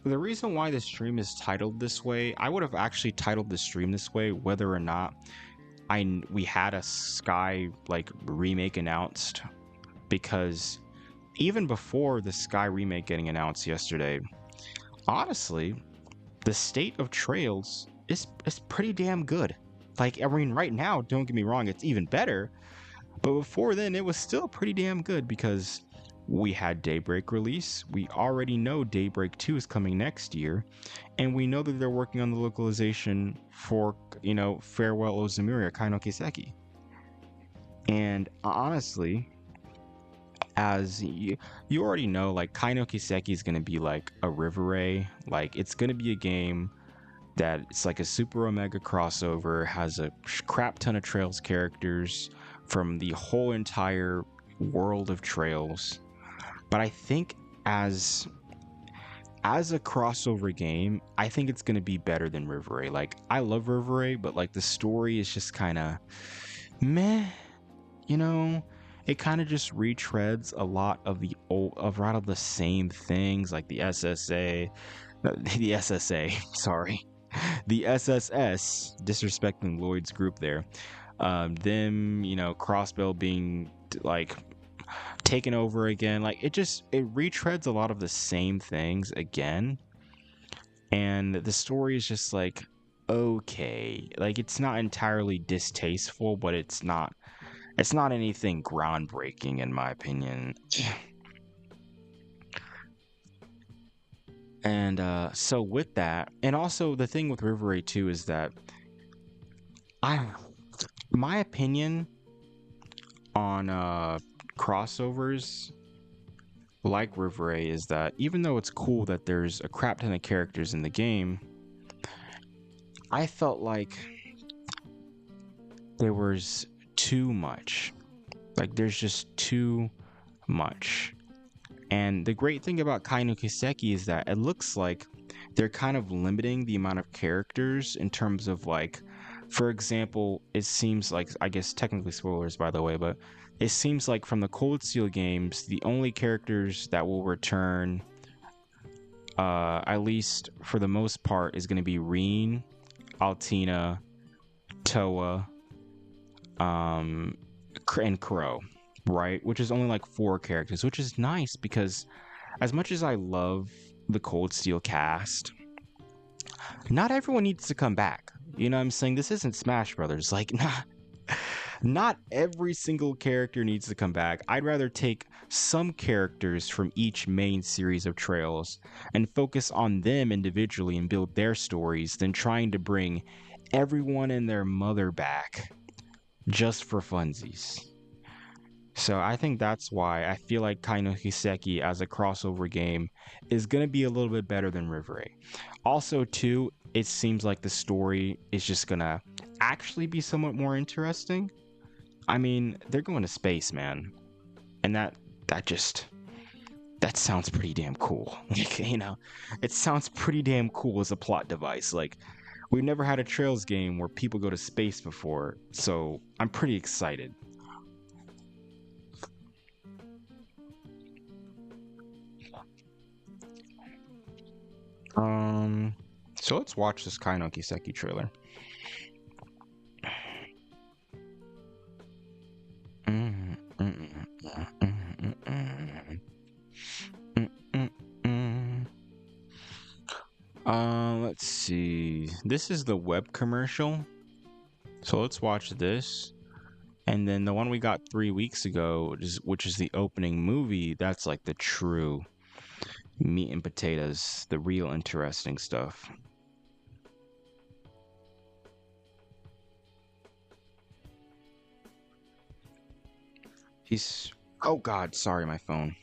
Speaker 1: the reason why the stream is titled this way, I would have actually titled the stream this way whether or not we had a Sky like remake announced, because even before the Sky remake getting announced yesterday, honestly, the state of Trails is pretty damn good. Like, I mean, right now, don't get me wrong, it's even better, but before then, it was still pretty damn good because we had Daybreak release. We already know Daybreak 2 is coming next year, and we know that they're working on the localization for, Farewell Ozumiya, Kai no Kiseki. And honestly, as you already know, like, Kai no Kiseki is going to be like a River. Like, it's going to be a game that it's like a super omega crossover, has a crap ton of Trails characters from the whole entire world of Trails. But I think as a crossover game, I think it's going to be better than River. Like, I love River, but like the story is just kind of meh, it kind of just retreads a lot of the same things, like the SSA, sorry, the SSS, disrespecting Lloyd's group there. Them, Crossbell being like taken over again. Like, it retreads a lot of the same things again. And the story is just like, okay. Like, it's not entirely distasteful, but it's not anything groundbreaking in my opinion. And so with that, and also the thing with River A2 is that my opinion on crossovers like River is that even though it's cool that there's a crap ton of characters in the game, I felt like there was too much. Like, there's just too much. And the great thing about Kai no Kiseki is that it looks like they're kind of limiting the amount of characters in terms of, like, for example, it seems like, I guess technically spoilers by the way, but it seems like from the Cold Steel games, the only characters that will return, at least for the most part, is going to be Reen, Altina, Toa, and Crow, right? Which is only like 4 characters, which is nice because as much as I love the Cold Steel cast, not everyone needs to come back. You know what I'm saying? This isn't Smash Brothers. Like, not every single character needs to come back. I'd rather take some characters from each main series of Trails and focus on them individually and build their stories than trying to bring everyone and their mother back just for funsies. So I think that's why I feel like Kai no Hiseki as a crossover game is going to be a little bit better than River. Also, too, it seems like the story is just going to actually be somewhat more interesting. I mean, they're going to space, man. And that just that sounds pretty damn cool. You know, it sounds pretty damn cool as a plot device. Like, we've never had a Trails game where people go to space before, so I'm pretty excited. Um, so let's watch this Kai no Kiseki trailer. Mm, mm, mm, mm, mm, mm, mm. Let's see. This is the web commercial. So let's watch this. And then the one we got 3 weeks ago, which is the opening movie, that's like the true meat and potatoes, the real interesting stuff. He's oh god, sorry, my phone.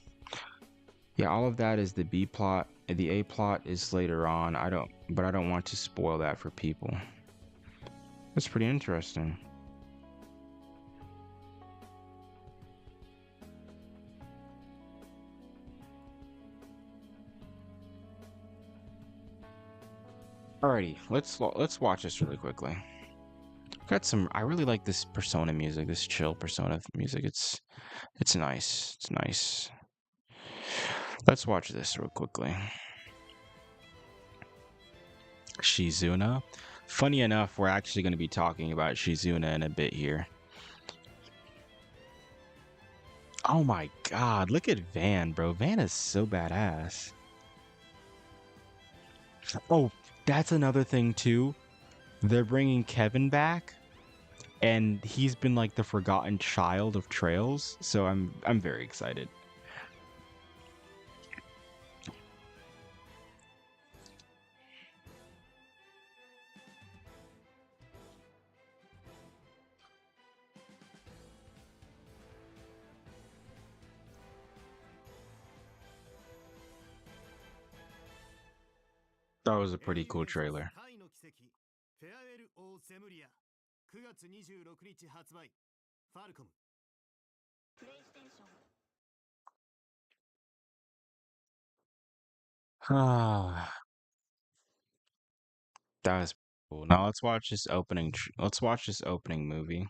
Speaker 1: Yeah, all of that is the B plot. The A plot is later on. I don't want to spoil that for people. That's pretty interesting. Alrighty, let's watch this really quickly. Got some. I really like this Persona music. This chill Persona music. It's nice. It's nice. Let's watch this real quickly. Shizuna. Funny enough, we're actually going to be talking about Shizuna in a bit here. Oh my god, look at Van, bro. Van is so badass. Oh, that's another thing too. They're bringing Kevin back, and he's been like the forgotten child of Trails, so I'm very excited. That was a pretty cool trailer.
Speaker 3: タイの奇跡フェアウェル・オー・セムリア9月26日発売ファルコム
Speaker 1: Ah, that was cool. Now let's watch this opening. Let's watch this opening movie.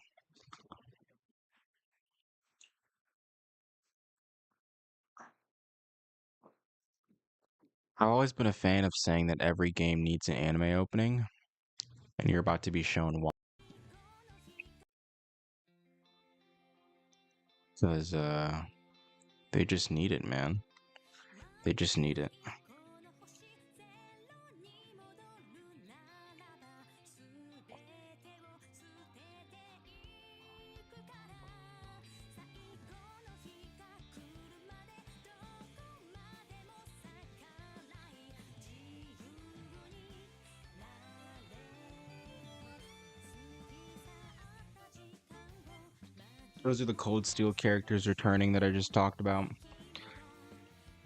Speaker 1: I've always been a fan of saying that every game needs an anime opening, and you're about to be shown why. Because they just need it, man. They just need it. Those are the Cold Steel characters returning that I just talked about.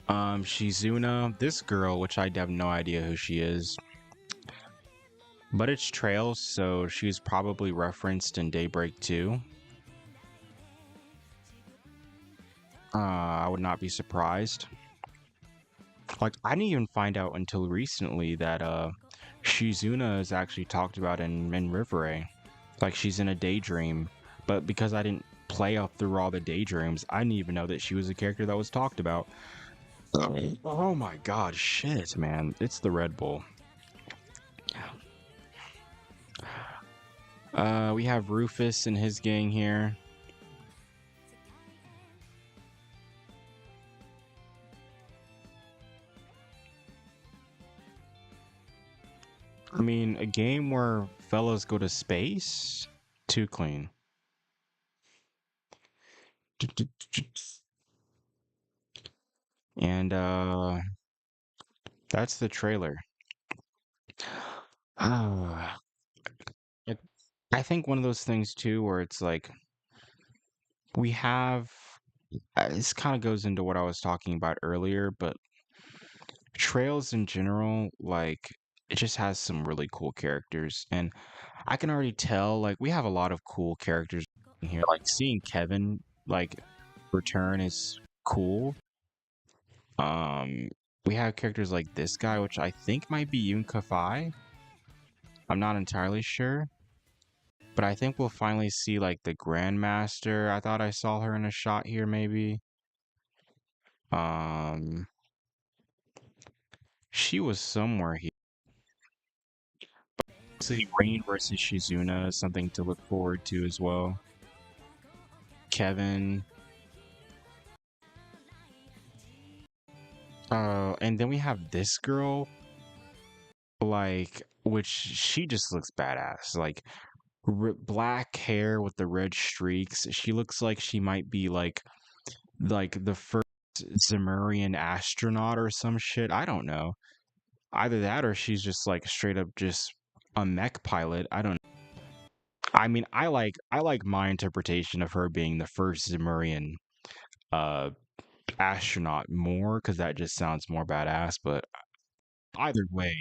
Speaker 1: Shizuna, this girl, which I have no idea who she is. But it's Trails, so she's probably referenced in Daybreak 2. I would not be surprised. Like, I didn't even find out until recently that Shizuna is actually talked about in River. Like, she's in a daydream. But because I didn't play up through all the daydreams, I didn't even know that she was a character that was talked about. Oh my god, shit, man. It's the Red Bull. We have Rufus and his gang here. I mean, a game where fellas go to space? Too clean. And that's the trailer. Ah, I think one of those things too where it's like we have this kind of goes into what I was talking about earlier, but Trails in general, like it just has some really cool characters, and I can already tell like we have a lot of cool characters in here. Like seeing Kevin like return is cool. Um, we have characters like this guy, which I think might be Yun Kafai. I'm not entirely sure, but I think we'll finally see like the Grandmaster. I thought I saw her in a shot here, maybe. Um, she was somewhere here. See, Rain versus Shizuna is something to look forward to as well. Kevin. And then we have this girl, like, which she just looks badass. Like, black hair with the red streaks. She looks like she might be like the first Zemurian astronaut or some shit. I don't know. Either that or she's just like straight up just a mech pilot. I don't know. I mean, I like my interpretation of her being the first Zemurian uh astronaut more because that just sounds more badass, but either way,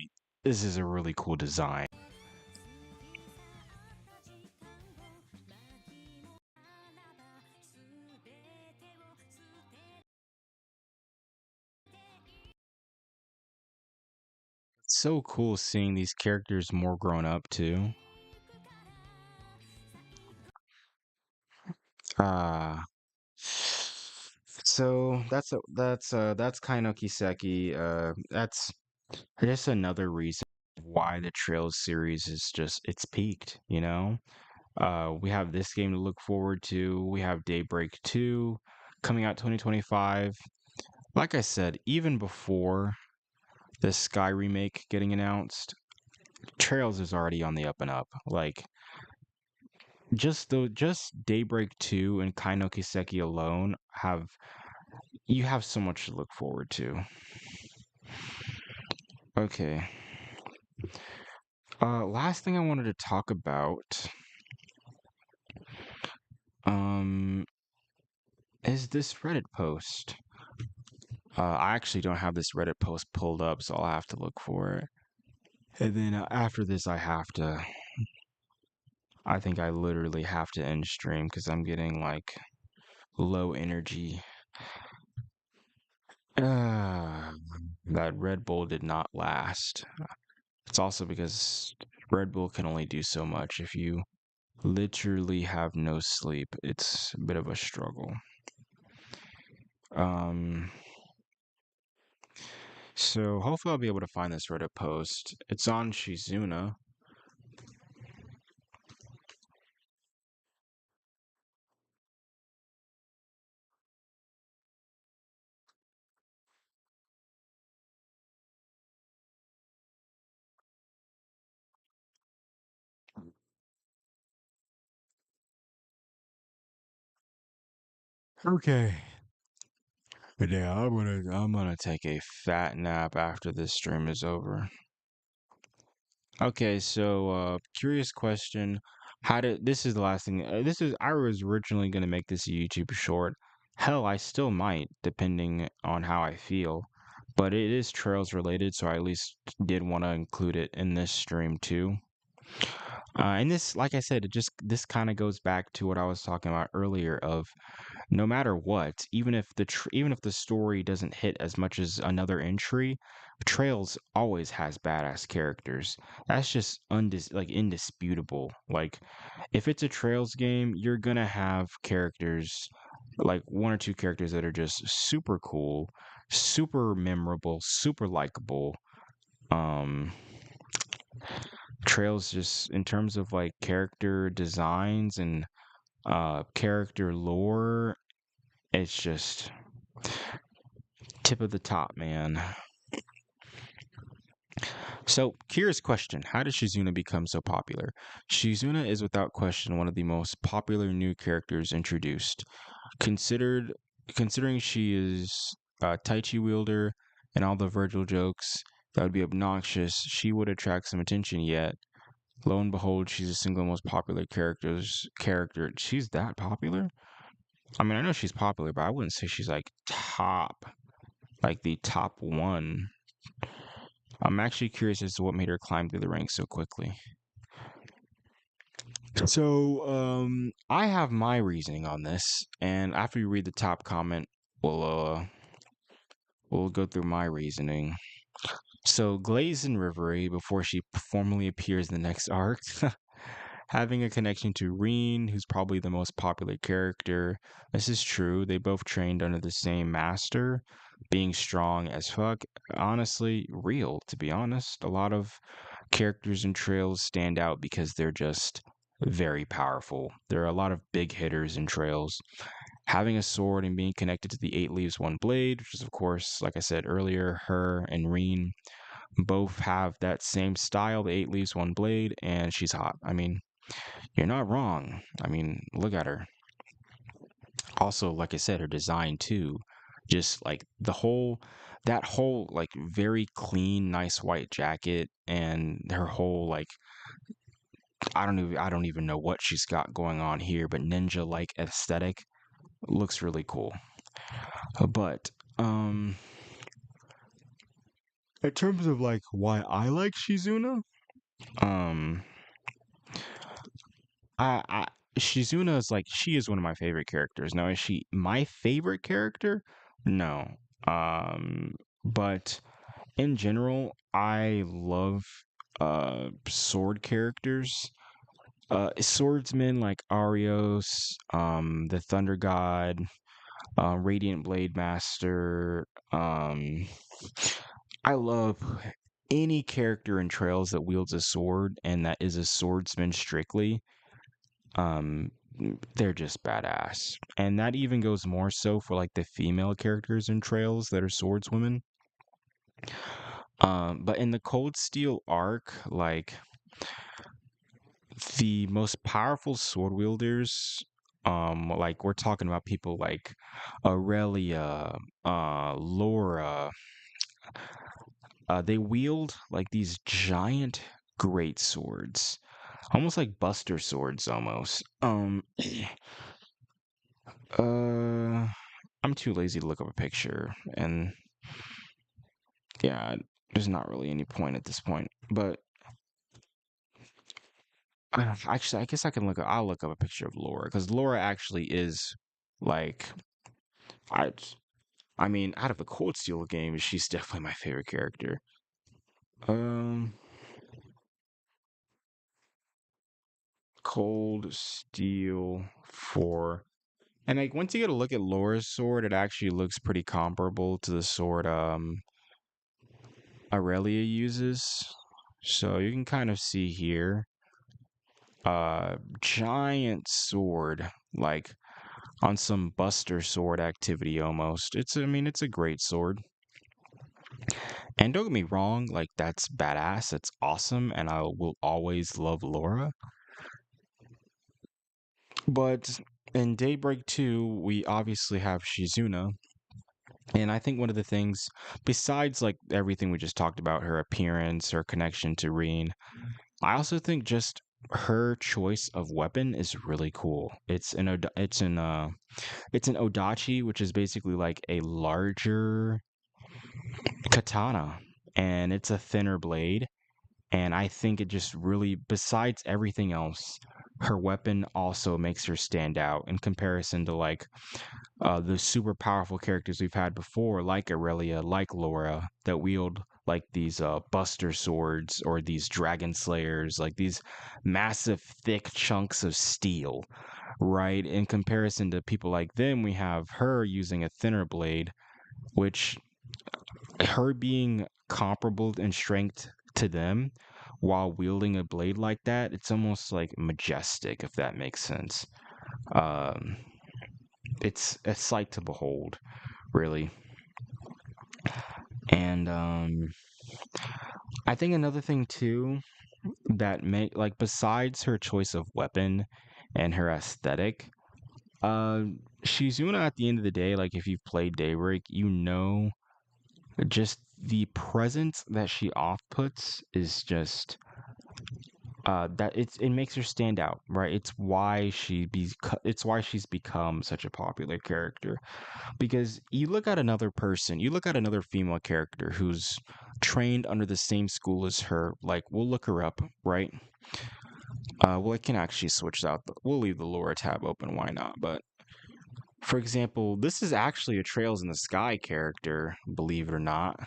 Speaker 1: this is a really cool design. It's so cool seeing these characters more grown up too. Uh so that's Kaino Kiseki. That's just another reason why the Trails series is just it's peaked, you know? We have this game to look forward to. We have Daybreak 2 coming out 2025. Like I said, even before the Sky remake getting announced, Trails is already on the up and up. Like just Daybreak 2 and Kaino Kiseki alone have so much to look forward to. Okay. Last thing I wanted to talk about um is this Reddit post. I actually don't have this Reddit post pulled up, so I'll have to look for it. And then after this, I think I literally have to end stream because I'm getting like low energy. Uh, that Red Bull did not last. It's also because Red Bull can only do so much. If you literally have no sleep, it's a bit of a struggle. Um, so hopefully I'll be able to find this Reddit post. It's on Shizuna. Okay. But yeah, I'm gonna take a fat nap after this stream is over. Okay, so curious question. How did this is the last thing. This is I was originally gonna make this a YouTube short. Hell, I still might, depending on how I feel. But it is Trails related, so I at least did want to include it in this stream too. And this, like I said, this kind of goes back to what I was talking about earlier of no matter what, even if the story doesn't hit as much as another entry, Trails always has badass characters. That's just indisputable. Like if it's a Trails game, you're gonna have characters like one or two characters that are just super cool, super memorable, super likable. Um Trails just in terms of like character designs and character lore, it's just tip of the top, man. So, curious question. How did Shizuna become so popular? Shizuna is without question one of the most popular new characters introduced. Considered Considering she is a Tai Chi wielder and all the Virgil jokes that would be obnoxious, she would attract some attention, yet lo and behold, she's the single most popular character. She's that popular? I mean, I know she's popular, but I wouldn't say she's like top, like the top one. I'm actually curious as to what made her climb through the ranks so quickly. So, I have my reasoning on this, and after you read the top comment, we'll we'll go through my reasoning. So Glazen Rivery, before she formally appears in the next arc, having a connection to Reen, who's probably the most popular character. This is true. They both trained under the same master, being strong as fuck. Honestly, real, to be honest. A lot of characters in Trails stand out because they're just very powerful. There are a lot of big hitters in Trails. Having a sword and being connected to the Eight Leaves, One Blade, which is, of course, like I said earlier, her and Reen both have that same style, the Eight Leaves, One Blade, and she's hot. I mean, you're not wrong. I mean, look at her. Also, like I said, her design too. Just like that whole like very clean, nice white jacket and her whole like I don't even know what she's got going on here, but ninja like aesthetic looks really cool. But in terms of like why I like Shizuna, um I Shizuna is like she is one of my favorite characters. Now, is she my favorite character? No. But in general, I love sword characters. Swordsmen like Arios, the Thunder God, Radiant Blade Master. I love any character in Trails that wields a sword and that is a swordsman strictly. um they're just badass, and that even goes more so for like the female characters in Trails that are swordswomen. But in the Cold Steel arc, like the most powerful sword wielders, like we're talking about people like Aurelia, Laura, they wield like these giant great swords, almost like buster swords almost. Uh, I'm too lazy to look up a picture, and yeah, there's not really any point at this point. But actually, I guess I'll look up a picture of Laura because Laura actually is like I. I mean, out of the Cold Steel games, she's definitely my favorite character. Um, Cold Steel 4. And like once you get a look at Laura's sword, it actually looks pretty comparable to the sword Aurelia uses. So you can kind of see here giant sword, like on some Buster sword activity almost. I mean, it's a great sword. And don't get me wrong, like that's badass, that's awesome, and I will always love Laura. But in Daybreak 2, we obviously have Shizuna. And I think one of the things, besides like everything we just talked about, her appearance, her connection to Reen, I also think just her choice of weapon is really cool. It's an odachi, which is basically like a larger katana, and it's a thinner blade. And I think it just really, besides everything else, her weapon also makes her stand out in comparison to like the super powerful characters we've had before, like Aurelia, like Laura, that wield like these buster swords or these dragon slayers, like these massive thick chunks of steel, right? In comparison to people like them, we have her using a thinner blade, which her being comparable in strength to them while wielding a blade like that, it's almost like majestic, if that makes sense. Um, it's a sight to behold, really. And I think another thing too that make like besides her choice of weapon and her aesthetic, uh, Shizuna at the end of the day, like if you've played Daybreak, you know just the presence that she off puts is just it makes her stand out, right? It's why she's become such a popular character. Because you look at another person, you look at another female character who's trained under the same school as her, like we'll look her up, right? Well, I can actually switch out. We'll leave the Laura tab open. Why not? But For example, this is actually a Trails in the Sky character, believe it or not.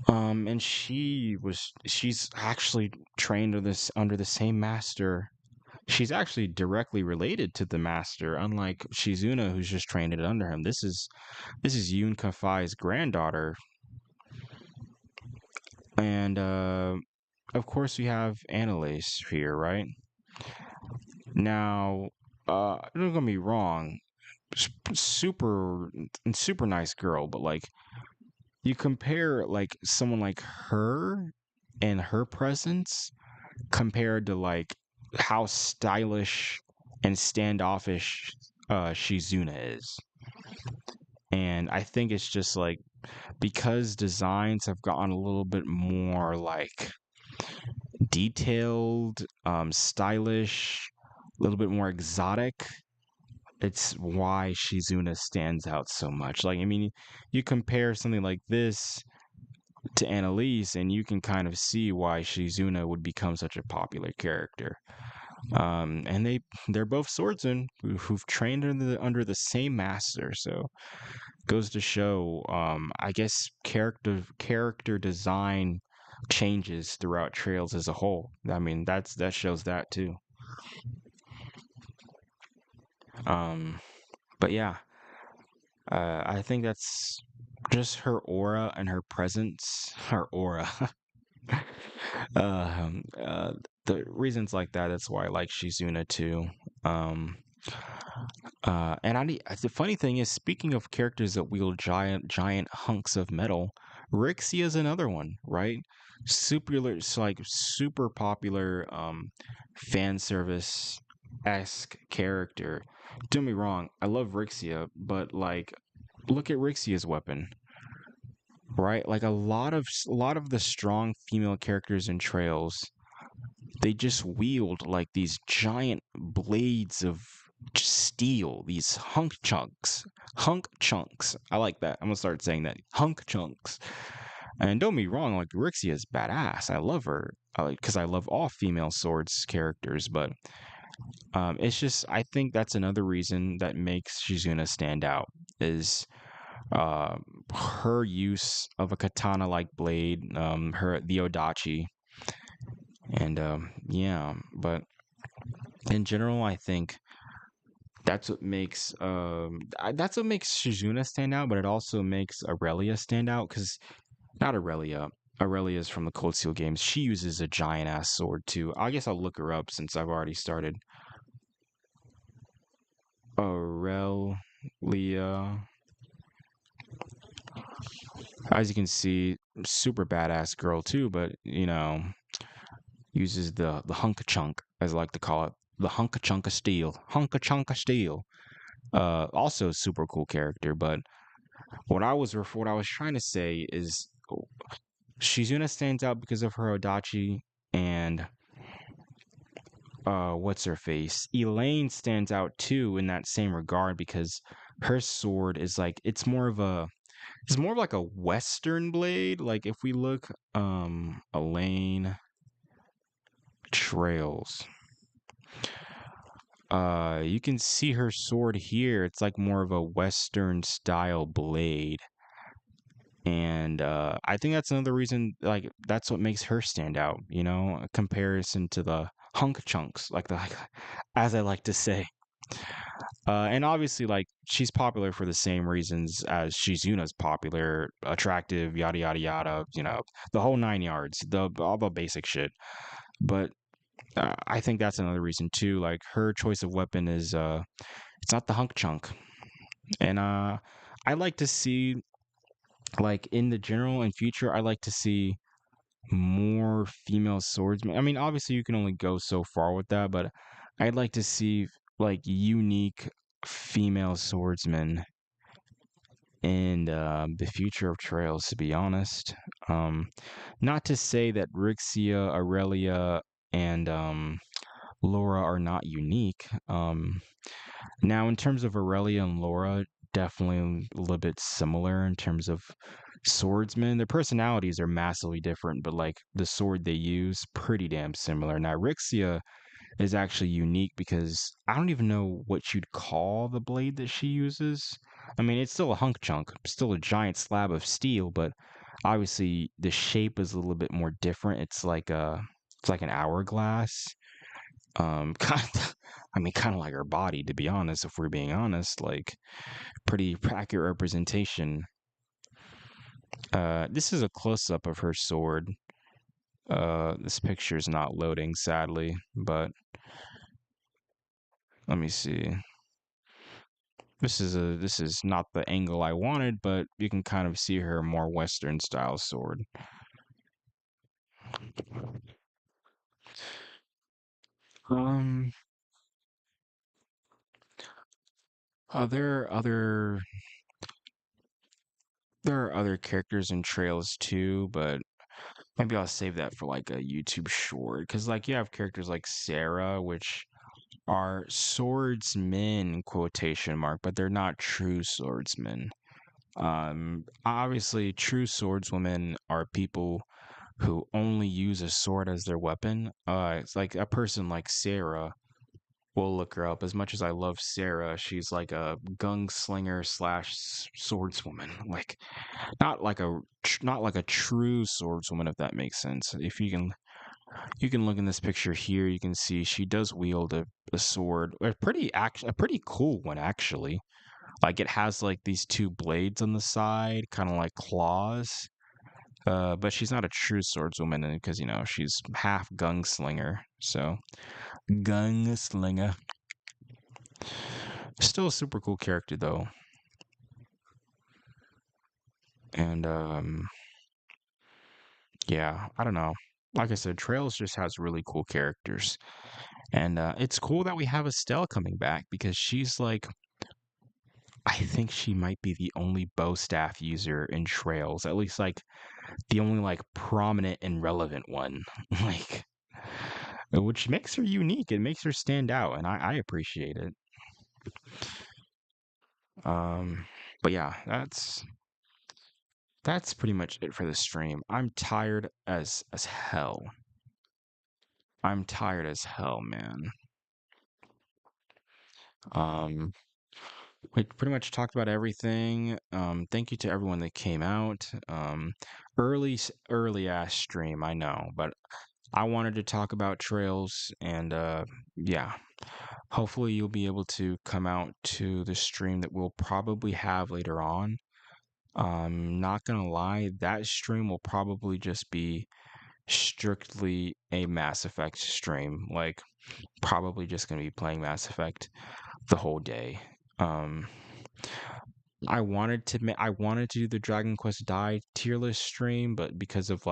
Speaker 1: And she's actually trained under the same master. She's actually directly related to the master, unlike Shizuna, who's just trained it under him. This is Yun Kafai's granddaughter, and of course we have Annalise here, right? Now, don't get me wrong, super super nice girl, but like you compare like someone like her and her presence compared to like how stylish and standoffish Shizuna is. And I think it's just like because designs have gotten a little bit more like detailed, stylish, a little bit more exotic. It's why Shizuna stands out so much. Like, I mean, you compare something like this to Annalise, and you can kind of see why Shizuna would become such a popular character. And they're both swordsmen who've trained under the same master, so goes to show. I guess character design changes throughout Trails as a whole. I mean, that shows that too. Um, but yeah, I think that's just her aura and her presence. Her aura. Uh, the reasons like that. That's why I like Shizuna too. Um, the funny thing is, speaking of characters that wield giant hunks of metal, Rixia is another one, right? It's like super popular, fan service esque character. Don't get me wrong, I love Rixia, but like, look at Rixia's weapon, right? Like a lot of the strong female characters in Trails, they just wield like these giant blades of steel, these hunk chunks. I like that. I'm gonna start saying that, hunk chunks. And don't be wrong, like Rixia is badass. I love her, because I love all female swords characters. But it's just I think that's another reason that makes Shizuna stand out is uh, her use of a katana-like blade, the Odachi, and yeah. But in general, I think that's what makes Shizuna stand out, but it also makes Aurelia stand out because not Aurelia. Aurelia is from the Cold Steel games. She uses a giant ass sword too. I guess I'll look her up since I've already started. Aurelia, as you can see, super badass girl too, but uses the hunka chunk, as I like to call it, the hunka chunk of steel, hunka chunk of steel. Also super cool character, but what I was trying to say is Shizuna stands out because of her Odachi, and what's her face? Elaine stands out too in that same regard because her sword is like it's more of like a western blade. Like if we look Elaine Trails, you can see her sword here. It's like more of a western style blade. And I think that's another reason, like that's what makes her stand out, a comparison to the hunk chunks, like as I like to say. And obviously, like she's popular for the same reasons as Shizuna's popular, attractive, yada yada yada. The whole 9 yards, the all the basic shit. But I think that's another reason too. Like her choice of weapon is it's not the hunk chunk, and I like to see like in the general and future, I like to see more female swordsmen. I mean, obviously you can only go so far with that, but I'd like to see like unique female swordsmen in the future of Trails, to be honest. Not to say that Rixia, Aurelia, and Laura are not unique. Now, in terms of Aurelia and Laura, definitely a little bit similar in terms of swordsmen. Their personalities are massively different, but like the sword they use, pretty damn similar. Now, Rixia is actually unique because I don't even know what you'd call the blade that she uses. I mean, it's still a hunk chunk, still a giant slab of steel, but obviously the shape is a little bit more different. It's like an hourglass. Kind of, I mean, kind of like her body, to be honest. If we're being honest, like pretty accurate representation. This is a close up of her sword. This picture is not loading, sadly, but let me see. This is not the angle I wanted, but you can kind of see her more Western style sword. Um, other there are other characters in Trails too, but maybe I'll save that for like a YouTube short. Because like you have characters like Sarah, which are swordsmen quotation mark, but they're not true swordsmen. Obviously, true swordswomen are people who only use a sword as their weapon. It's like a person like Sarah. We'll look her up. As much as I love Sarah, she's like a gunslinger slash swordswoman. Like not like a true swordswoman, if that makes sense. If you can look in this picture here, you can see she does wield a sword, a pretty cool one actually. Like it has like these two blades on the side, kind of like claws. But she's not a true swordswoman because she's half gunslinger. So gunslinger, still a super cool character though. And yeah, I don't know. Like I said, Trails just has really cool characters, and it's cool that we have Estelle coming back because she's like, I think she might be the only bow staff user in Trails, at least like the only like prominent and relevant one. Like which makes her unique. It makes her stand out, and I appreciate it. Um, but yeah, that's pretty much it for the stream. I'm tired as hell. I'm tired as hell, man. Um, we pretty much talked about everything. Thank you to everyone that came out. Early ass stream, I know, but I wanted to talk about Trails, and yeah. Hopefully you'll be able to come out to the stream that we'll probably have later on. Not gonna lie, that stream will probably just be strictly a Mass Effect stream. Like, probably just gonna be playing Mass Effect the whole day. Um, I wanted to do the Dragon Quest Die tier list stream, but because of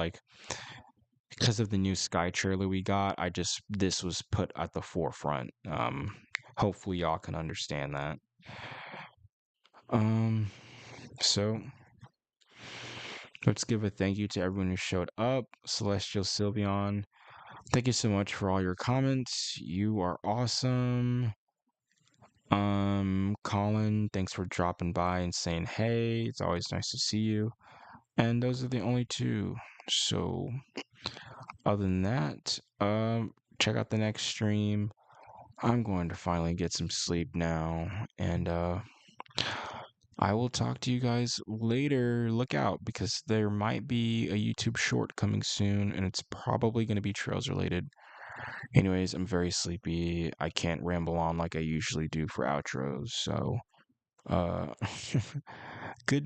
Speaker 1: the new Sky trailer we got, this was put at the forefront. Hopefully y'all can understand that. Um, so let's give a thank you to everyone who showed up. Celestial Sylveon, thank you so much for all your comments. You are awesome. Colin, thanks for dropping by and saying hey. It's always nice to see you. And those are the only two. So other than that, check out the next stream. I'm going to finally get some sleep now, and I will talk to you guys later. Look out because there might be a YouTube short coming soon, and it's probably going to be Trails related. Anyways, I'm very sleepy. I can't ramble on like I usually do for outros, so uh good